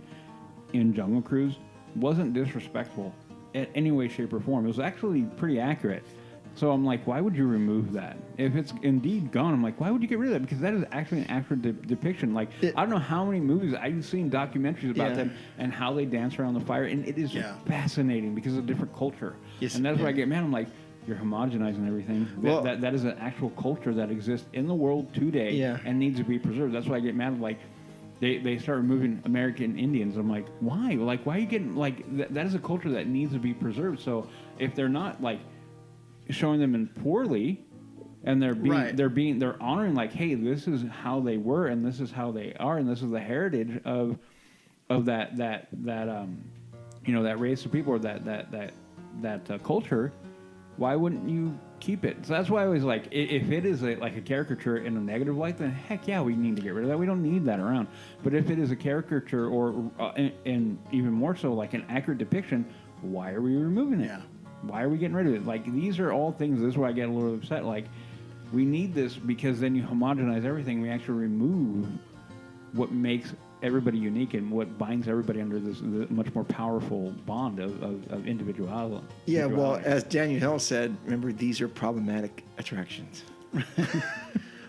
in Jungle Cruise wasn't disrespectful in any way, shape, or form. It was actually pretty accurate. So I'm like, why would you remove that? If it's indeed gone, I'm like, why would you get rid of that? Because that is actually an accurate depiction. Like, I don't know how many movies I've seen documentaries about them and how they dance around the fire, and it is fascinating because of different culture. Yes, and that's where I get mad. I'm like, you're homogenizing everything. Well, that is an actual culture that exists in the world today and needs to be preserved. That's why I get mad. Like, they start removing American Indians. I'm like, why? Like, why are you getting, like, that is a culture that needs to be preserved. So if they're not, like, showing them in poorly, and they're honoring, like, hey, this is how they were, and this is how they are, and this is the heritage of that race of people, or that culture. Why wouldn't you keep it? So that's why I always like, if it is like a caricature in a negative light, then heck yeah, we need to get rid of that. We don't need that around. But if it is a caricature, or and even more so like an accurate depiction, why are we removing it? Yeah. Why are we getting rid of it? Like, these are all things, this is where I get a little upset. Like, we need this because then you homogenize everything. We actually remove what makes everybody unique and what binds everybody under this much more powerful bond of individuality. Yeah, well, as Daniel Hill said, remember, these are problematic attractions.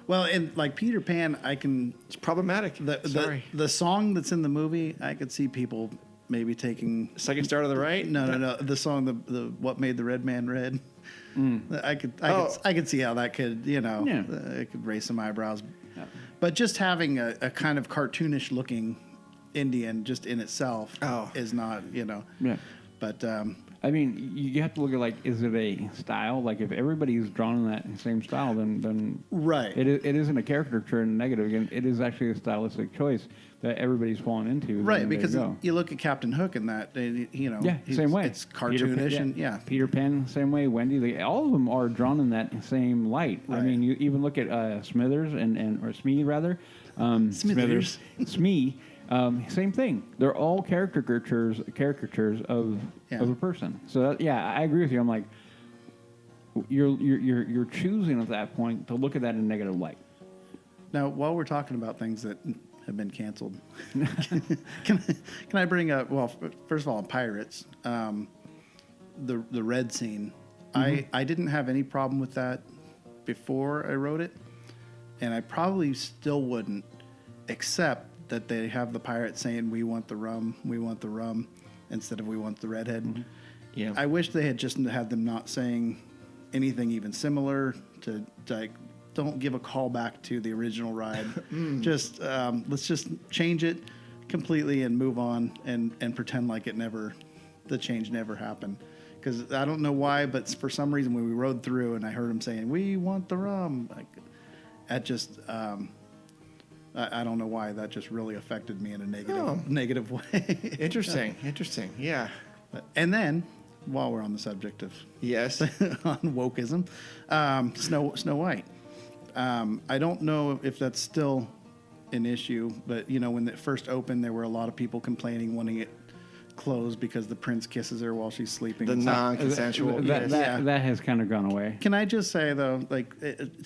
Well, in like Peter Pan, it's problematic. The song that's in the movie, I could see people maybe taking Second Star to the Right. No. The song, the What Made the Red Man Red. I could see how that could, it could raise some eyebrows. Yeah. But just having a kind of cartoonish looking Indian just in itself is not, Yeah. But I mean, you have to look at, like, is it a style? Like, if everybody's drawn in that same style, then right. It isn't a caricature in negative. Again, it is actually a stylistic choice that everybody's fallen into. Right, because you look at Captain Hook and that, same way. It's cartoonish Peter Pan, same way. Wendy, all of them are drawn in that same light. Right. I mean, you even look at Smithers or Smee rather. Smithers. Smee. Same thing. They're all caricatures of a person. So I agree with you. I'm like, you're choosing at that point to look at that in a negative light. Now, while we're talking about things that have been canceled, can I bring up? Well, first of all, Pirates, the red scene. Mm-hmm. I didn't have any problem with that before I wrote it, and I probably still wouldn't, except that they have the pirates saying, we want the rum, instead of we want the redhead. Mm-hmm. Yeah. I wish they had just had them not saying anything even similar to, like, don't give a call back to the original ride. Just, let's just change it completely and move on and pretend like the change never happened. Because I don't know why, but for some reason when we rode through and I heard them saying, we want the rum, that just... I don't know why that just really affected me in a negative way. Interesting. Yeah. And then, while we're on the subject of on wokeism, Snow White. I don't know if that's still an issue, but when it first opened, there were a lot of people complaining, wanting it closed because the prince kisses her while she's sleeping. The non-consensual. That has kind of gone away. Can I just say though, like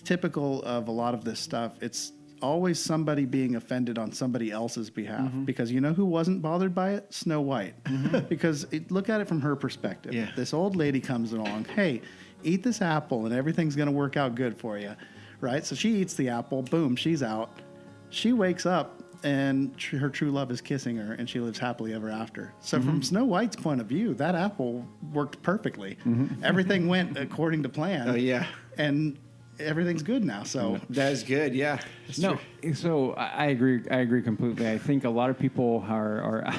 typical of a lot of this stuff, it's always somebody being offended on somebody else's behalf. Mm-hmm. Because you know who wasn't bothered by it? Snow White. Mm-hmm. Because look at it from her perspective. Yeah. This old lady comes along, hey, eat this apple and everything's going to work out good for you. Right? So she eats the apple, boom, she's out. She wakes up and her true love is kissing her and she lives happily ever after. So from Snow White's point of view, that apple worked perfectly. Mm-hmm. Everything went according to plan. Oh, yeah. And everything's good now. So that is good. Yeah. No. So I agree. I agree completely. I think a lot of people are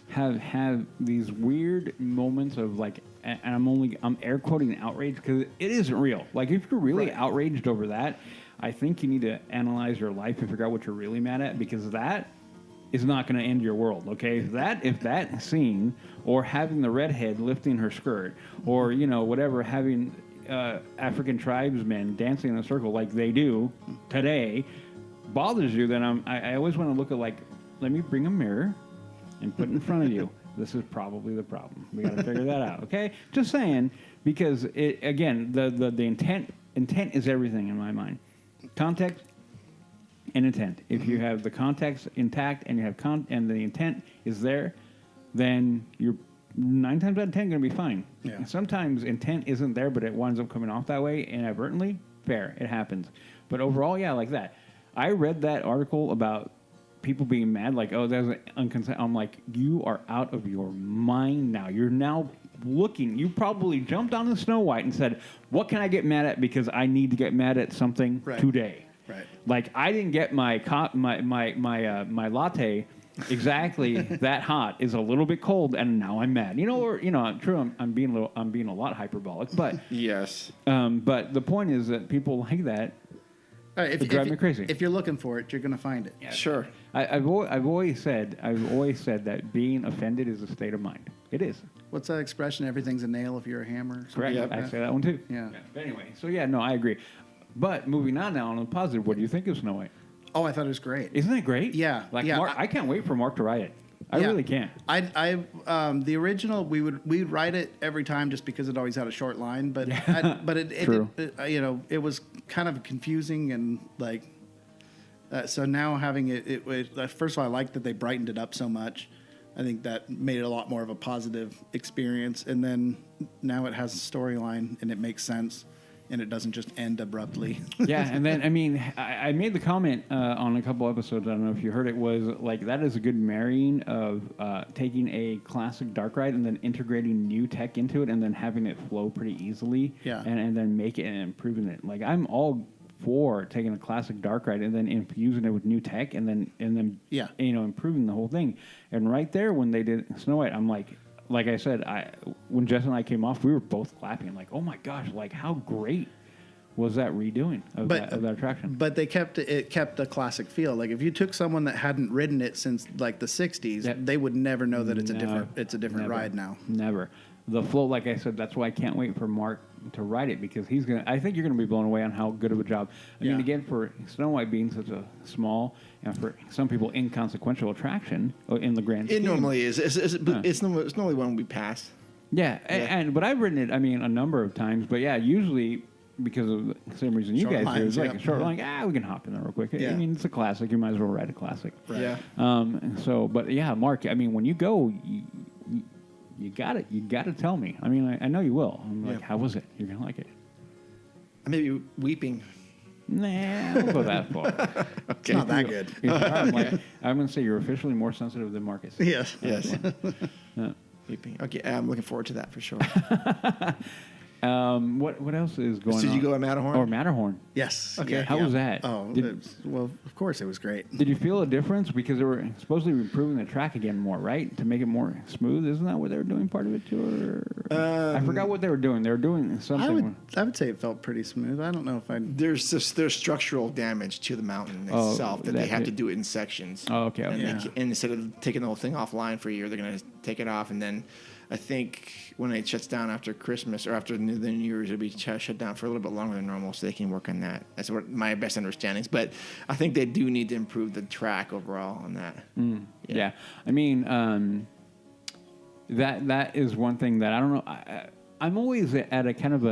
have these weird moments of like, and I'm air quoting outrage because it isn't real. Like if you're really outraged over that, I think you need to analyze your life and figure out what you're really mad at, because that is not going to end your world. Okay, if that scene or having the redhead lifting her skirt or whatever, having African tribesmen dancing in a circle like they do today bothers you, then I always want to look at like, let me bring a mirror and put it in front of you. This is probably the problem. We got to figure that out, okay? Just saying, because it, again, the intent is everything in my mind. Context and intent. If you have the context intact and you have and the intent is there, then you're 9 times out of 10 going to be fine. Yeah. And sometimes intent isn't there, but it winds up coming off that way inadvertently. Fair, it happens. But overall, yeah, like that. I read that article about people being mad, like, oh, there's an unconsent. I'm like, you are out of your mind now. You're now looking. You probably jumped on the Snow White and said, what can I get mad at because I need to get mad at something today. Right. Like, I didn't get my latte exactly that hot. Is a little bit cold, and now I'm mad. True. I'm being a lot hyperbolic, but yes. But the point is that people like that. It drives me crazy. If you're looking for it, you're going to find it. Yeah. Sure. I've always said that being offended is a state of mind. It is. What's that expression? Everything's a nail if you're a hammer. Correct. Like I say that one too. Yeah. But anyway, so yeah, no, I agree. But moving on now on the positive, what do you think of Snow White? Oh, I thought it was great. Isn't it great? Yeah. Like yeah, Mark, I can't wait for Mark to write it. I really can't. The original we'd write it every time just because it always had a short line, but it was kind of confusing and like so now having it first of all, I like that they brightened it up so much. I think that made it a lot more of a positive experience, and then now it has a storyline and it makes sense. And it doesn't just end abruptly. Yeah, and then, I mean, I made the comment on a couple episodes, I don't know if you heard it, was like that is a good marrying of taking a classic dark ride and then integrating new tech into it and then having it flow pretty easily. Yeah. And then make it and improving it. Like, I'm all for taking a classic dark ride and then infusing it with new tech and then improving the whole thing. And right there, when they did Snow White, I'm like I said, when Jess and I came off, we were both clapping, like, oh my gosh, like how great was that redoing of that attraction? But they kept a classic feel. Like if you took someone that hadn't ridden it since like the '60s, they would never know that it's a different ride now. Never. The flow, like I said, that's why I can't wait for Mark to ride it because I think you're gonna be blown away on how good of a job. I mean, again, for Snow White being such a small and for some people inconsequential attraction in the grand scheme. It normally is. It's normally one we pass. Yeah, but I've ridden it. I mean, a number of times. But yeah, usually because of the same reason you guys do, it's like a short line. We can hop in there real quick. Yeah. I mean, it's a classic. You might as well ride a classic. Right. Yeah. But yeah, Mark. I mean, when you go. You got it. You got to tell me. I mean, I know you will. I'm like, how was it? You're gonna like it. I may be weeping. Nah, I won't go that far. Okay, not that good. I'm gonna say you're officially more sensitive than Marcus. Yes. Weeping. Okay, I'm looking forward to that for sure. What else is going on? Did you go at Matterhorn? Or Matterhorn? Yes. Okay. How was that? Oh, well, of course it was great. Did you feel a difference because they were supposedly improving the track again more, right, to make it more smooth? Isn't that what they were doing part of it too? Or I forgot what they were doing. They were doing something. I would say it felt pretty smooth. I don't know if I. There's structural damage to the mountain itself that they have to do it in sections. Oh, okay. And instead of taking the whole thing offline for a year, they're going to take it off and then. I think when it shuts down after Christmas or after the New Year's, it'll be shut down for a little bit longer than normal, so they can work on that. That's what my best understanding is. But I think they do need to improve the track overall on that. Yeah. I mean, that is one thing that I don't know. I'm always at a kind of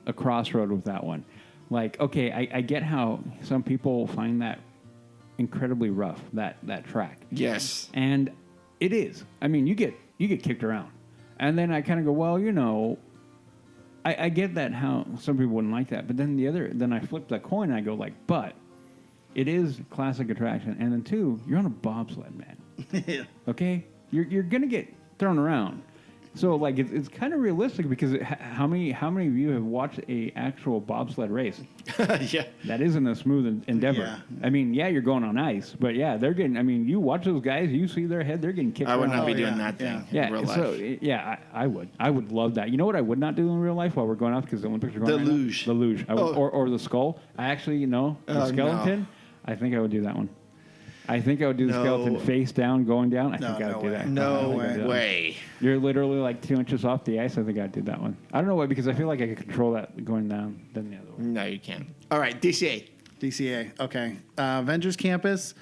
a crossroad with that one. Like, okay, I get how some people find that incredibly rough, that track. Yes. And it is. I mean, you get kicked around. And then I kind of go, well, I get that how some people wouldn't like that. But then I flip the coin and I go like, but it is classic attraction. And then two, you're on a bobsled, man. Yeah. Okay? You're going to get thrown around. So like it's kind of realistic because how many of you have watched a actual bobsled race? Yeah, that isn't a smooth endeavor. Yeah. I mean, you're going on ice, but they're getting. I mean, you watch those guys, you see their head, they're getting kicked. I would around. not be doing that thing. Yeah, in real life. So I would love that. You know what I would not do in real life while we're going off because the Olympics are going. The luge. The luge, or the skull. I actually, the skeleton. No. I think I would do that one. I think I would do the No. skeleton face down, going down. I think I no would do way. that. No I think I'd do that. way. You're literally like 2 inches off the ice. I think I'd do that one. I don't know why, because I feel like I could control that going down than the other way. No, you can't. All right, DCA. DCA. Okay. Avengers Campus.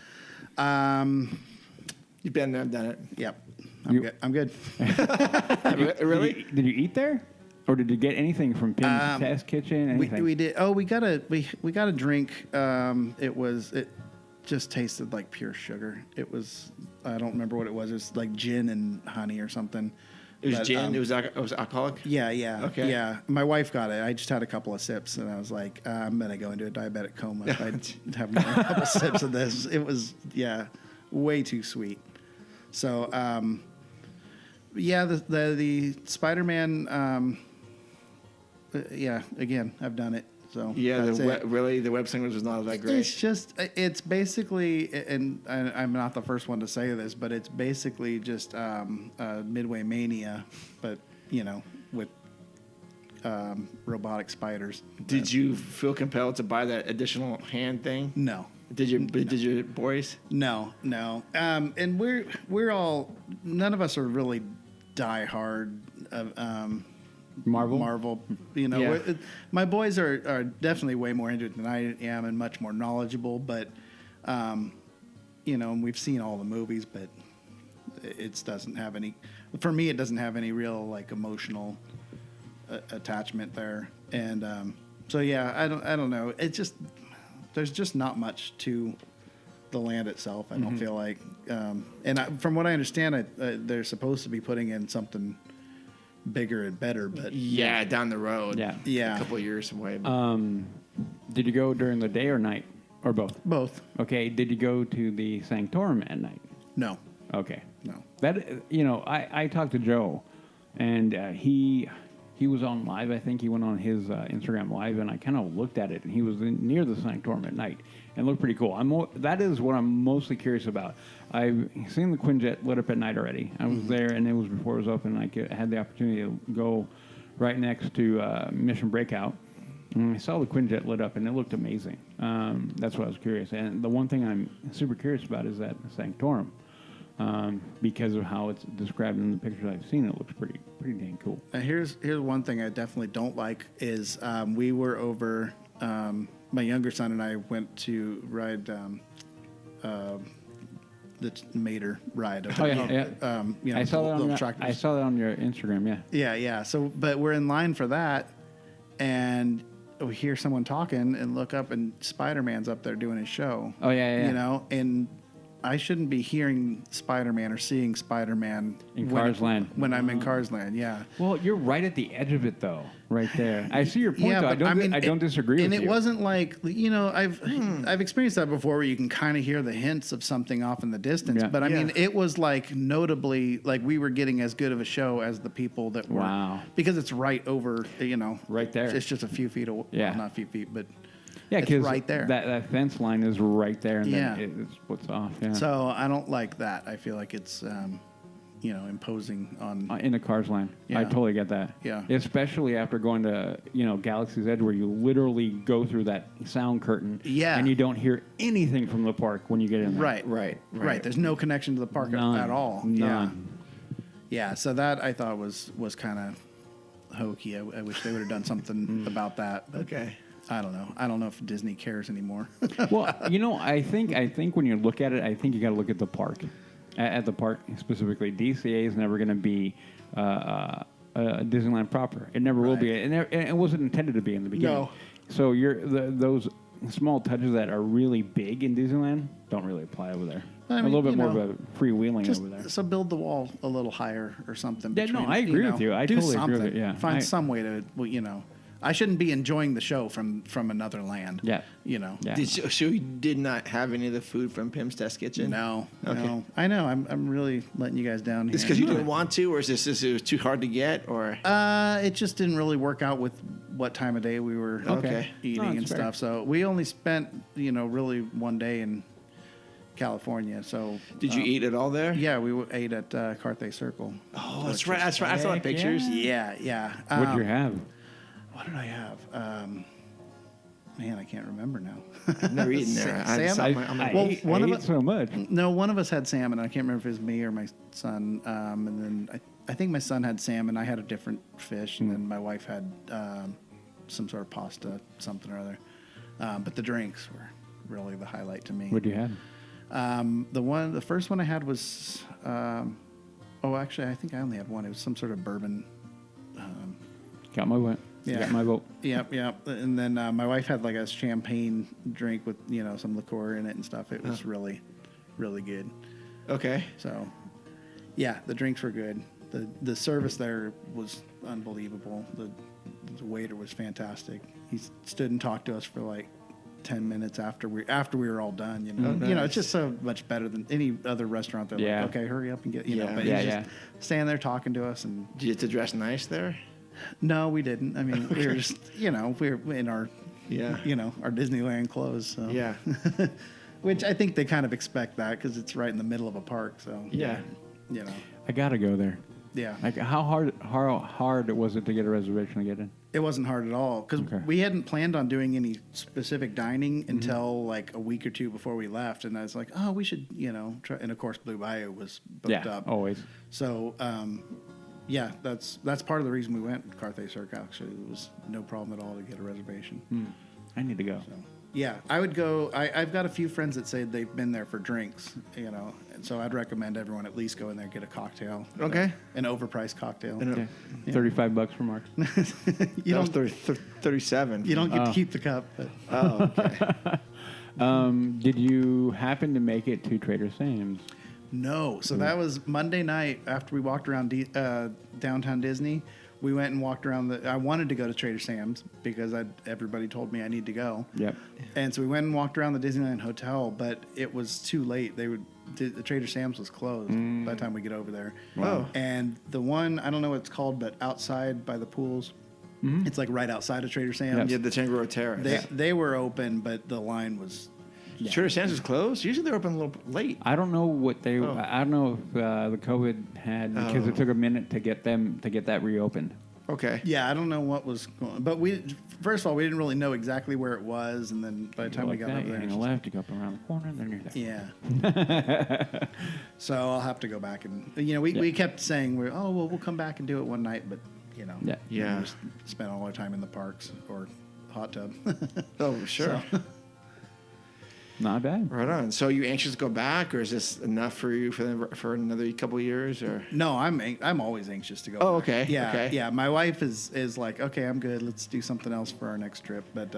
You've been there, done it. Yep. You- I'm good. Really? Did you eat there, or did you get anything from Pim's Test Kitchen? Anything? We did. Oh, we got a drink. It just tasted like pure sugar. It was. I don't remember what it was. It was like gin and honey or something. It was But, gin. It was alcoholic. Yeah. Okay. Yeah. My wife got it. I just had a couple of sips, and I was like, I'm gonna go into a diabetic coma if I have more than a couple sips of this. It was way too sweet. So the Spider-Man. Again, I've done it. So Yeah, that's it. really, the web sandwich was not that great. It's basically, and I'm not the first one to say this, but it's basically just Midway Mania, but with robotic spiders. Did you feel compelled to buy that additional hand thing? No. Did your boys? No. And we're all, none of us are really diehard Marvel. Yeah. My boys are definitely way more into it than I am and much more knowledgeable. But, and we've seen all the movies, but it doesn't have any. For me, it doesn't have any real like emotional attachment there. And I don't know. It's just there's just not much to the land itself. I don't feel like. From what I understand, they're supposed to be putting in something bigger and better, but Yeah, down the road. Yeah. A couple of years away. Did you go during the day or night, or both? Both. Okay. Did you go to the Sanctorum at night? No. Okay. No. That I talked to Joe, and he was on live. I think he went on his Instagram live, and I kind of looked at it, and he was near the Sanctorum at night, and it looked pretty cool. That is what I'm mostly curious about. I've seen the Quinjet lit up at night already. I was there, and it was before it was open. I had the opportunity to go right next to Mission Breakout, and I saw the Quinjet lit up, and it looked amazing. That's what I was curious. And the one thing I'm super curious about is that Sanctorum. Because of how it's described in the pictures I've seen, it looks pretty dang cool. Here's one thing I definitely don't like is we were over. My younger son and I went to ride the Mater ride. Oh yeah. I saw that on I saw that on your Instagram. Yeah. Yeah. So, but we're in line for that, and we hear someone talking and look up, and Spider-Man's up there doing his show. Oh yeah. And I shouldn't be hearing Spider-Man or seeing Spider-Man in Cars Land when I'm in Cars Land. Yeah. Well, you're right at the edge of it, though, right there. I see your point. Though. But I don't disagree with you. And it wasn't like I've experienced that before, where you can kind of hear the hints of something off in the distance. Yeah. But I mean, it was like notably like we were getting as good of a show as the people that were. Wow. Because it's right over, right there. It's just a few feet away. Yeah. Well, not a few feet, but. Yeah, it's because right there. That fence line is right there, and Yeah. then it splits off. Yeah. So I don't like that. I feel like it's, imposing on. In the Cars line, Yeah. I totally get that. Yeah. Especially after going to Galaxy's Edge, where you literally go through that sound curtain. Yeah. And you don't hear anything from the park when you get in there. Right. There's no connection to the park at all. None. Yeah. So that I thought was kind of hokey. I wish they would have done something about that. But Okay. I don't know. I don't know if Disney cares anymore. Well, I think when you look at it, I think you got to look at the park. At the park specifically, DCA is never going to be Disneyland proper. It never will be. And it wasn't intended to be in the beginning. No. So those small touches that are really big in Disneyland don't really apply over there. I mean, a little bit more of a freewheeling over there. So build the wall a little higher or something. Yeah, no, I agree with you. I do totally something. agree with it. Yeah. Find some way to, I shouldn't be enjoying the show from another land. Yeah. Yeah. So you did not have any of the food from Pim's Test Kitchen? No. Okay. No. I know. I'm really letting you guys down here. Is it because you didn't want to, or is this it was too hard to get, or? It just didn't really work out with what time of day we were eating and stuff. So we only spent, really one day in California. So did you eat it all there? Yeah, we ate at Carthay Circle. Oh, that's right. That's right. I saw the pictures. Yeah. What did you have? What did I have? Man, I can't remember now. I've never eaten there. I just Salmon? thought I'm I gonna- ate, one I of ate it- so much. No, one of us had salmon. I can't remember if it was me or my son. And then I think my son had salmon. I had a different fish, and then my wife had some sort of pasta, something or other. But the drinks were really the highlight to me. What do you have? The first one I had was, actually, I think I only had one. It was some sort of bourbon. Got my vote. Yeah. Got my vote. Yep. And then my wife had like a champagne drink with some liqueur in it and stuff. It was really, really good. Okay. So, yeah, the drinks were good. The service there was unbelievable. The waiter was fantastic. He stood and talked to us for like 10 minutes after we were all done. It's just so much better than any other restaurant. They're Yeah. like, okay, hurry up and get Yeah. But Yeah, he's yeah. just standing there talking to us. And Did you get to dress nice there? no, we didn't. I mean, we were just we were in our Yeah. our Disneyland clothes. So. Yeah. Which I think they kind of expect that because it's right in the middle of a park. So Yeah. I gotta go there. Yeah. Like how hard was it to get a reservation to get in? It wasn't hard at all because Okay. we hadn't planned on doing any specific dining until like a week or two before we left, and I was like, "Oh, we should, try." And of course, Blue Bayou was booked up. Always. So, yeah, that's part of the reason we went with Carthay Cirque. Actually, it was no problem at all to get a reservation. I need to go. So, yeah, I would go. I've got a few friends that say they've been there for drinks, and so I'd recommend everyone at least go in there and get a cocktail. Okay. An overpriced cocktail. Okay. $35 for Mark. You That was don't 37. you don't get to keep the cup, but. Oh, okay. Did you happen to make it to Trader Sam's? No. So that was Monday night after we walked around downtown Disney. We went and walked around I wanted to go to Trader Sam's because everybody told me I need to go. Yep. And so we went and walked around the Disneyland Hotel, but it was too late. The Trader Sam's was closed by the time we get over there. Wow. And the one, I don't know what it's called, but outside by the pools, it's like right outside of Trader Sam's. Yeah, the Tango Terrace. They were open, but the line was... Trader Sam's is closed? Usually they're open a little late. I don't know what they. Oh. I don't know if the COVID had because it took a minute to get that reopened. Okay. Yeah, I don't know what was going on. But first of all, we didn't really know exactly where it was. And then by the time we got over there... hang a left, you go up around the corner, then you're there. Yeah. So I'll have to go back and... we kept saying, we'll come back and do it one night. But, Yeah. Yeah. we just spent all our time in the parks or hot tub. Oh, sure. Not bad. Right on. So, are you anxious to go back, or is this enough for you for another couple of years, or? No, I'm always anxious to go. Oh, back. okay. Yeah, Okay. yeah. My wife is like, okay, I'm good. Let's do something else for our next trip. But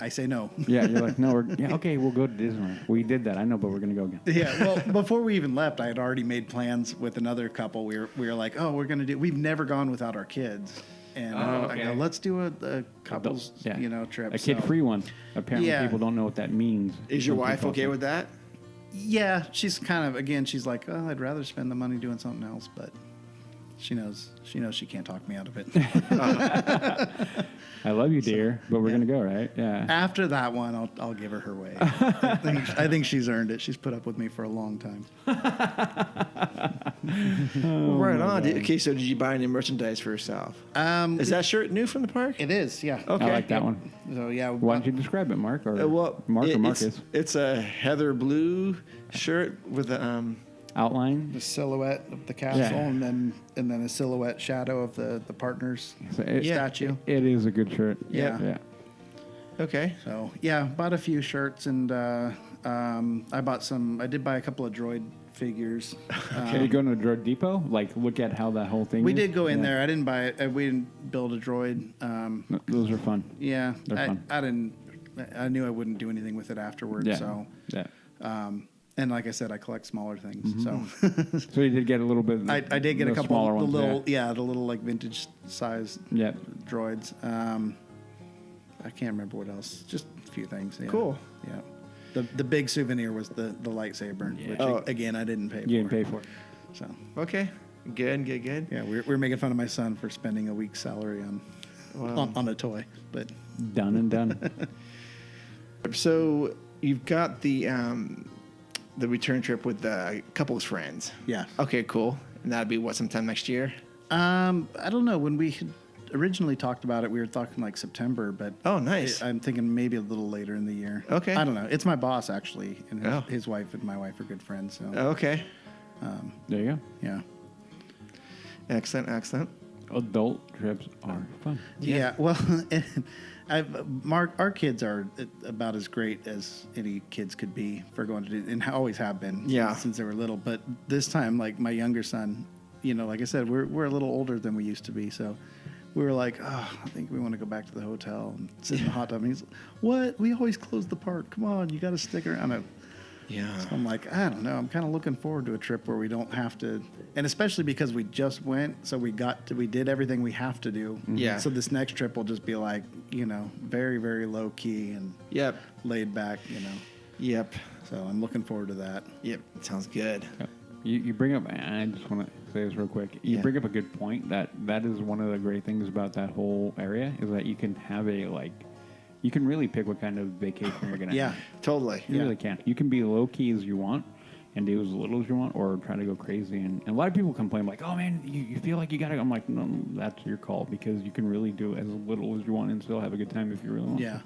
I say no. Yeah, you're like, no, okay, we'll go to Disneyland. We did that, I know, but we're gonna go again. Yeah, well, before we even left, I had already made plans with another couple. We were like, oh, we've never gone without our kids. And I go, let's do a couples, trip. A kid-free one. Apparently, Yeah. people don't know what that means. Is your Some wife people okay think. with that? Yeah, she's kind of, she's like, oh, I'd rather spend the money doing something else, but she knows she can't talk me out of it. I love you, dear, but we're gonna go, right? Yeah. After that one, I'll give her way. I think she's earned it. She's put up with me for a long time. Right on. Okay, so did you buy any merchandise for yourself? Is that shirt new from the park? It is, yeah. Okay. I like that one. So yeah. Why don't you describe it, Mark, or Mark or Marcus? It's a heather blue shirt with a Outline. The silhouette of the castle, Yeah. and then a silhouette shadow of the partners statue. It is a good shirt. Yeah. Yeah. Okay. So yeah, bought a few shirts, and I bought some. I did buy a couple of droid figures. Did you go to the Droid Depot? Like, look at how that whole thing We is? did go in Yeah. there. I didn't buy it. We didn't build a droid. Those are fun. Yeah, They're fun. I didn't. I knew I wouldn't do anything with it afterwards. Yeah. So, Yeah. and like I said, I collect smaller things. So So you did get a little bit. I did get a the couple smaller of ones. the little, the little like vintage size Yeah. droids. I can't remember what else. Just a few things. Yeah. Cool. Yeah. The big souvenir was the lightsaber, which again I didn't pay for. You didn't pay for it. So Okay. Good. yeah, we're making fun of my son for spending a week's salary on a toy, but Done and done. So you've got the return trip with a couple of friends. yeah. Okay, cool. And that'd be what, sometime next year? I don't know when we originally talked about it. We were talking like September, but Oh, nice. I'm thinking maybe a little later in the year. Okay. I don't know. It's my boss actually, and Oh. his wife and my wife are good friends. So Okay. There you go. yeah. Excellent. Adult trips are fun. Yeah. Well, our kids are about as great as any kids could be for going to do, and always have been. Yeah. Since they were little, but this time, like my younger son, like I said, we're a little older than we used to be, so we were like, I think we want to go back to the hotel and sit in the hot tub. And he's, what? We always close the park. Come on, you got to stick around. Yeah. So I'm like, I don't know. I'm kind of looking forward to a trip where we don't have to, and especially because we just went, so we did everything we have to do. Yeah. So this next trip will just be like, very, very low key and Yep. laid back, Yep. So I'm looking forward to that. Yep. Sounds good. Yep. You bring up, and I just want to say this real quick. You Yeah. bring up a good point that is one of the great things about that whole area is that you can have you can really pick what kind of vacation you're going to Yeah. have. Totally. You really can. You can be low key as you want and do as little as you want or try to go crazy. And a lot of people complain like, oh man, you feel like you got to go. I'm like, no, that's your call because you can really do as little as you want and still have a good time if you really want. Yeah.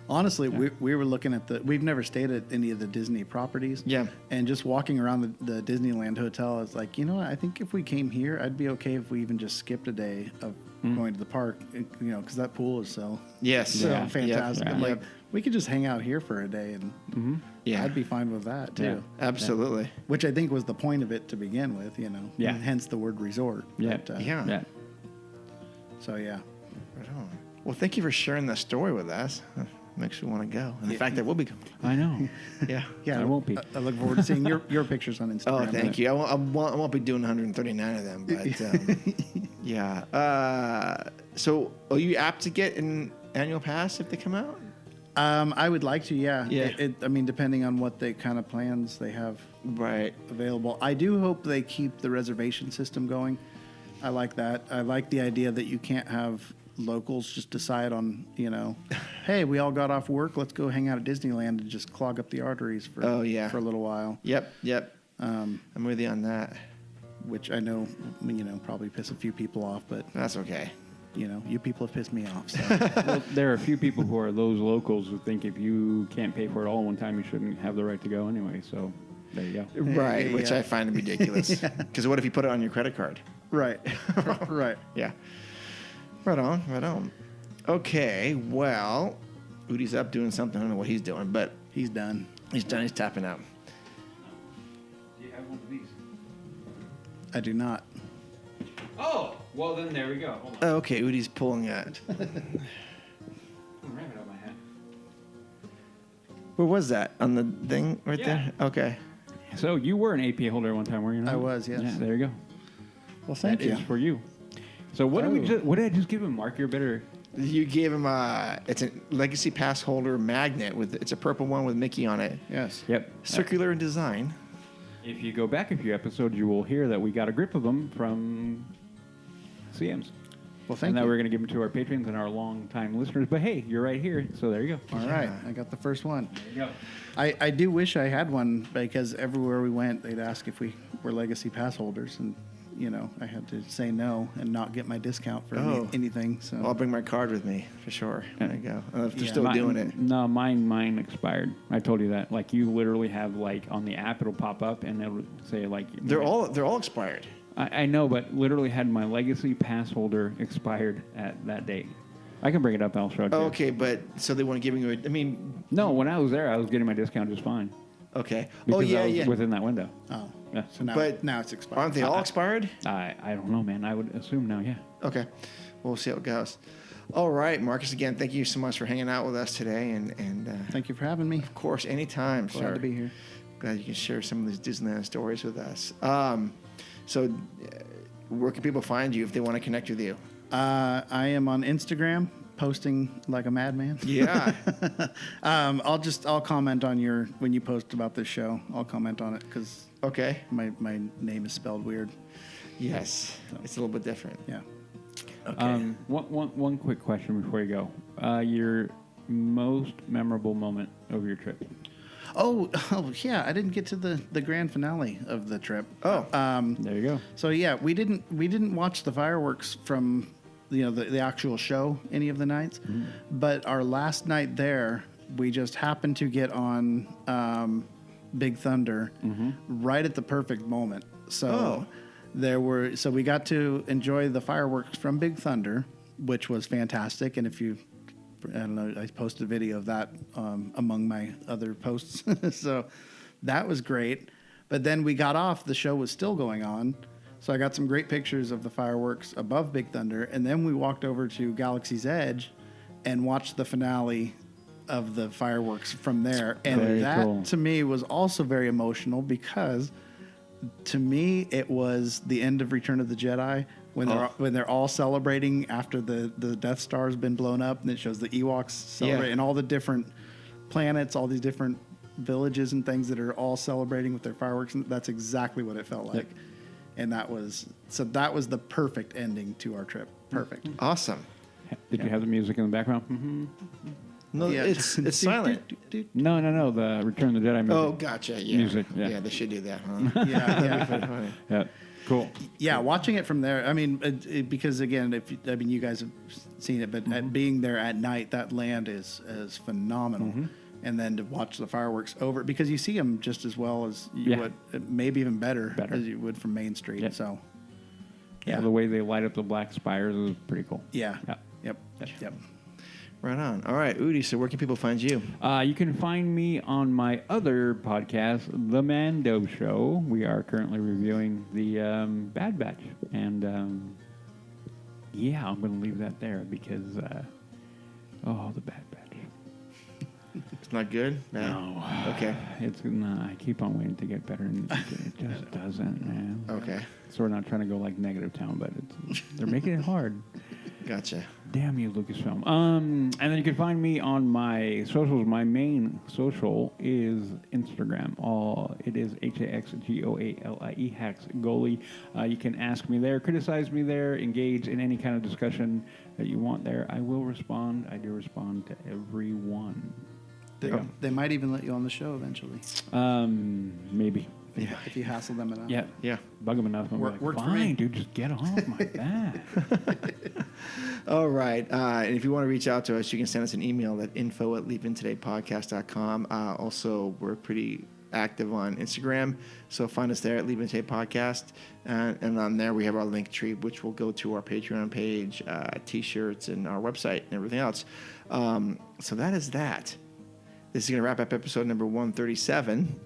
Honestly, we were looking at we've never stayed at any of the Disney properties. Yeah. And just walking around the Disneyland hotel, it's like, what? I think if we came here, I'd be okay if we even just skipped a day of going to the park, because that pool is so Yes. so Yeah. fantastic. Yep. I'm like, Yep. we could just hang out here for a day, and Yeah. I'd be fine with that too. Yeah. Absolutely. Which I think was the point of it to begin with, Yeah. Hence the word resort. Yeah. But, Yeah. Yeah. So yeah. Right on. Well, thank you for sharing that story with us. Makes me want to go. And the fact that we'll be going. I know. Yeah. Yeah, I won't be. I look forward to seeing your pictures on Instagram. Oh, thank you. I won't be doing 139 of them, but yeah. So, are you apt to get an annual pass if they come out? I would like to, yeah. Yeah. I mean, depending on what they kind of plans they have Right. available. I do hope they keep the reservation system going. I like that. I like the idea that you can't have locals just decide on, hey, we all got off work, let's go hang out at Disneyland and just clog up the arteries for Oh, yeah. for a little while. Yep. I'm with you on that. Which I know, probably piss a few people off, but That's okay. you people have pissed me off. So. Well, there are a few people who are those locals who think if you can't pay for it all one time, you shouldn't have the right to go anyway. So there you go. Right, which yeah. I find ridiculous. Because what if you put it on your credit card? Right. Right. Yeah. Right on. Okay, well, Udi's up doing something. I don't know what he's doing, but He's done. he's done. He's tapping out. Do you have one of these? I do not. Oh, well then there we go. Hold on. Okay, Udi's pulling it. I ran it out my hat. Where was that? On the thing right Yeah. there? Okay. So you were an APA holder at one time, were you not? I was, yes. Yeah, there you go. Well, thank That you. is for you. So what what did I just give him? Mark, you're better. You gave him it's a legacy pass holder magnet it's a purple one with Mickey on it. Yes. Yep. Circular in design. If you go back a few episodes, you will hear that we got a grip of them from CMs. Well, thank and that you. we're going to give them to our patrons and our long-time listeners. But hey, you're right here, so there you go. All right. I got the first one. There you go. I do wish I had one because everywhere we went, they'd ask if we were legacy pass holders, and I had to say no and not get my discount for anything. So Well, I'll bring my card with me for sure. There you go. If they're Yeah. still doing it. No, mine expired. I told you that. Like you literally have on the app, it'll pop up and it'll say They're all expired. I know, but literally had my legacy pass holder expired at that date. I can bring it up. I'll show it to you. Okay, but so they weren't giving you. No, when I was there, I was getting my discount just fine. Okay. Because I was yeah. within that window. Oh. Yeah. So now, But now it's expired. Aren't they all expired? I don't know, man. I would assume now, yeah. Okay. We'll see how it goes. All right, Marcus. Again, thank you so much for hanging out with us today, and Thank you for having me. of course, anytime, Glad sir. to be here. Glad you can share some of these Disneyland stories with us. Where can people find you if they want to connect with you? I am on Instagram, posting like a madman. Yeah. I'll comment on when you post about this show. I'll comment on it because Okay. my name is spelled weird. Yes. It's a little bit different. Yeah. Okay. One quick question before you go. Your most memorable moment of your trip? Oh yeah, I didn't get to the grand finale of the trip. Oh. There you go. So yeah, we didn't watch the fireworks from the actual show any of the nights. But our last night there, we just happened to get on Big Thunder right at the perfect moment. So we got to enjoy the fireworks from Big Thunder, which was fantastic. And I don't know, I posted a video of that among my other posts. So that was great. But then we got off, the show was still going on. So I got some great pictures of the fireworks above Big Thunder. And then we walked over to Galaxy's Edge and watched the finale of the fireworks from there. And Very that cool. to me was also very emotional because to me it was the end of Return of the Jedi when they're all celebrating after the Death Star has been blown up, and it shows the Ewoks celebrate and all the different planets, all these different villages and things that are all celebrating with their fireworks, and that's exactly what it felt like. And that was the perfect ending to our trip. Perfect. Awesome. Did you have the music in the background? No, it's silent. No. The Return of the Jedi music. Oh, gotcha. Yeah. Music, yeah. They should do that, huh? Yeah. Yeah. Cool. Yeah, watching it from there. I mean, because again, you guys have seen it, but being there at night, that land is phenomenal. And then to watch the fireworks over, because you see them just as well as you would, maybe even better as you would from Main Street. Yeah. So, Yeah, the way they light up the black spires is pretty cool. Yeah. Yeah. Yep. Right on. All right, Udi, so where can people find you? You can find me on my other podcast, The Mando Show. We are currently reviewing the Bad Batch. And, I'm going to leave that there because, the Bad Batch. It's not good? No. Okay. I keep on waiting to get better, and it just doesn't, man. Okay. So we're not trying to go like negative town, but they're making it hard. Gotcha. Damn you, Lucasfilm. And then you can find me on my socials. My main social is Instagram. It is HAXGOALIE, Hacks Goalie. You can ask me there, criticize me there, engage in any kind of discussion that you want there. I will respond. I do respond to everyone. They might even let you on the show eventually. Maybe. If you hassle them enough. Yeah. Bug them enough. Worked for fine, me. dude, just get off my back. All right. And if you want to reach out to us, you can send us an email at info@leavingtodaypodcast.com. Also, we're pretty active on Instagram, so find us there at Leaving Today Podcast. And on there, we have our link tree, which will go to our Patreon page, T-shirts, and our website, and everything else. So that is that. This is going to wrap up episode number 137.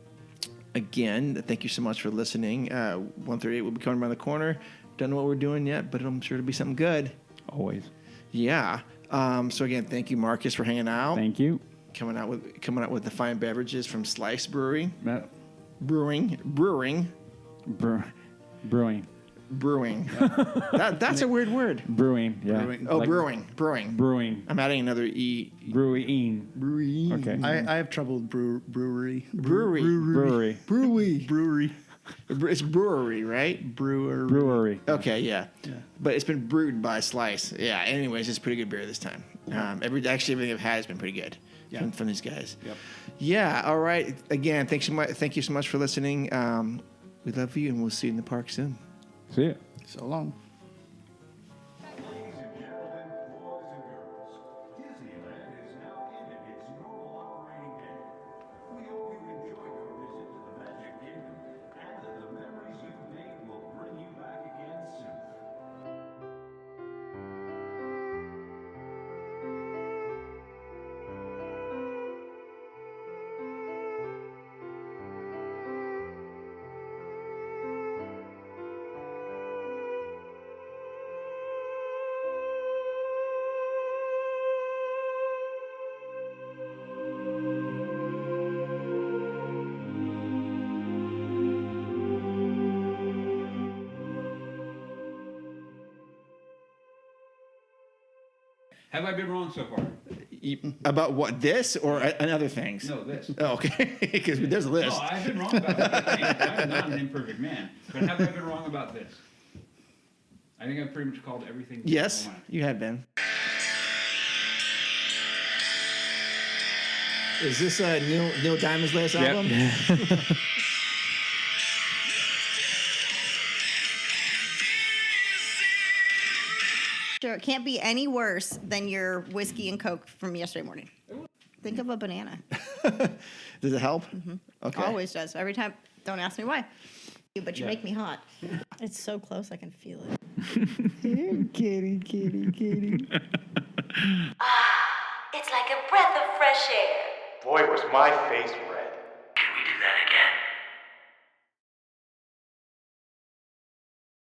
Again, thank you so much for listening. 138 will be coming around the corner. Don't know what we're doing yet, but I'm sure it'll be something good. Always. Yeah. So again, thank you, Marcus, for hanging out. Thank you. Coming out with the fine beverages from Slice Brewery. Brewing. That's a weird word. Brewing. Yeah. Brewing. Oh, Like brewing. I'm adding another E. Brewing. Okay. I have trouble with brewery. Brewery. It's brewery, right? Brewery. Okay, yeah. But it's been brewed by Slice. Yeah. Anyways, it's pretty good beer this time. Everything I've had has been pretty good. Yeah. From these guys. Yep. Yeah. All right. Again, thank you so much for listening. We love you, and we'll see you in the park soon. See ya. So long. Have I been wrong so far? About what, this or other things? No, this. Oh, okay. Because there's a list. No, I've been wrong about other things. I'm not an imperfect man. But have I been wrong about this? I think I've pretty much called everything. Yes, you have been. Is this Neil Diamond's last album? Sure, it can't be any worse than your whiskey and Coke from yesterday morning. Think of a banana. Does it help? Okay. Always does. Every time. Don't ask me why. But you make me hot. It's so close, I can feel it. Kitty. It's like a breath of fresh air. Boy, was my face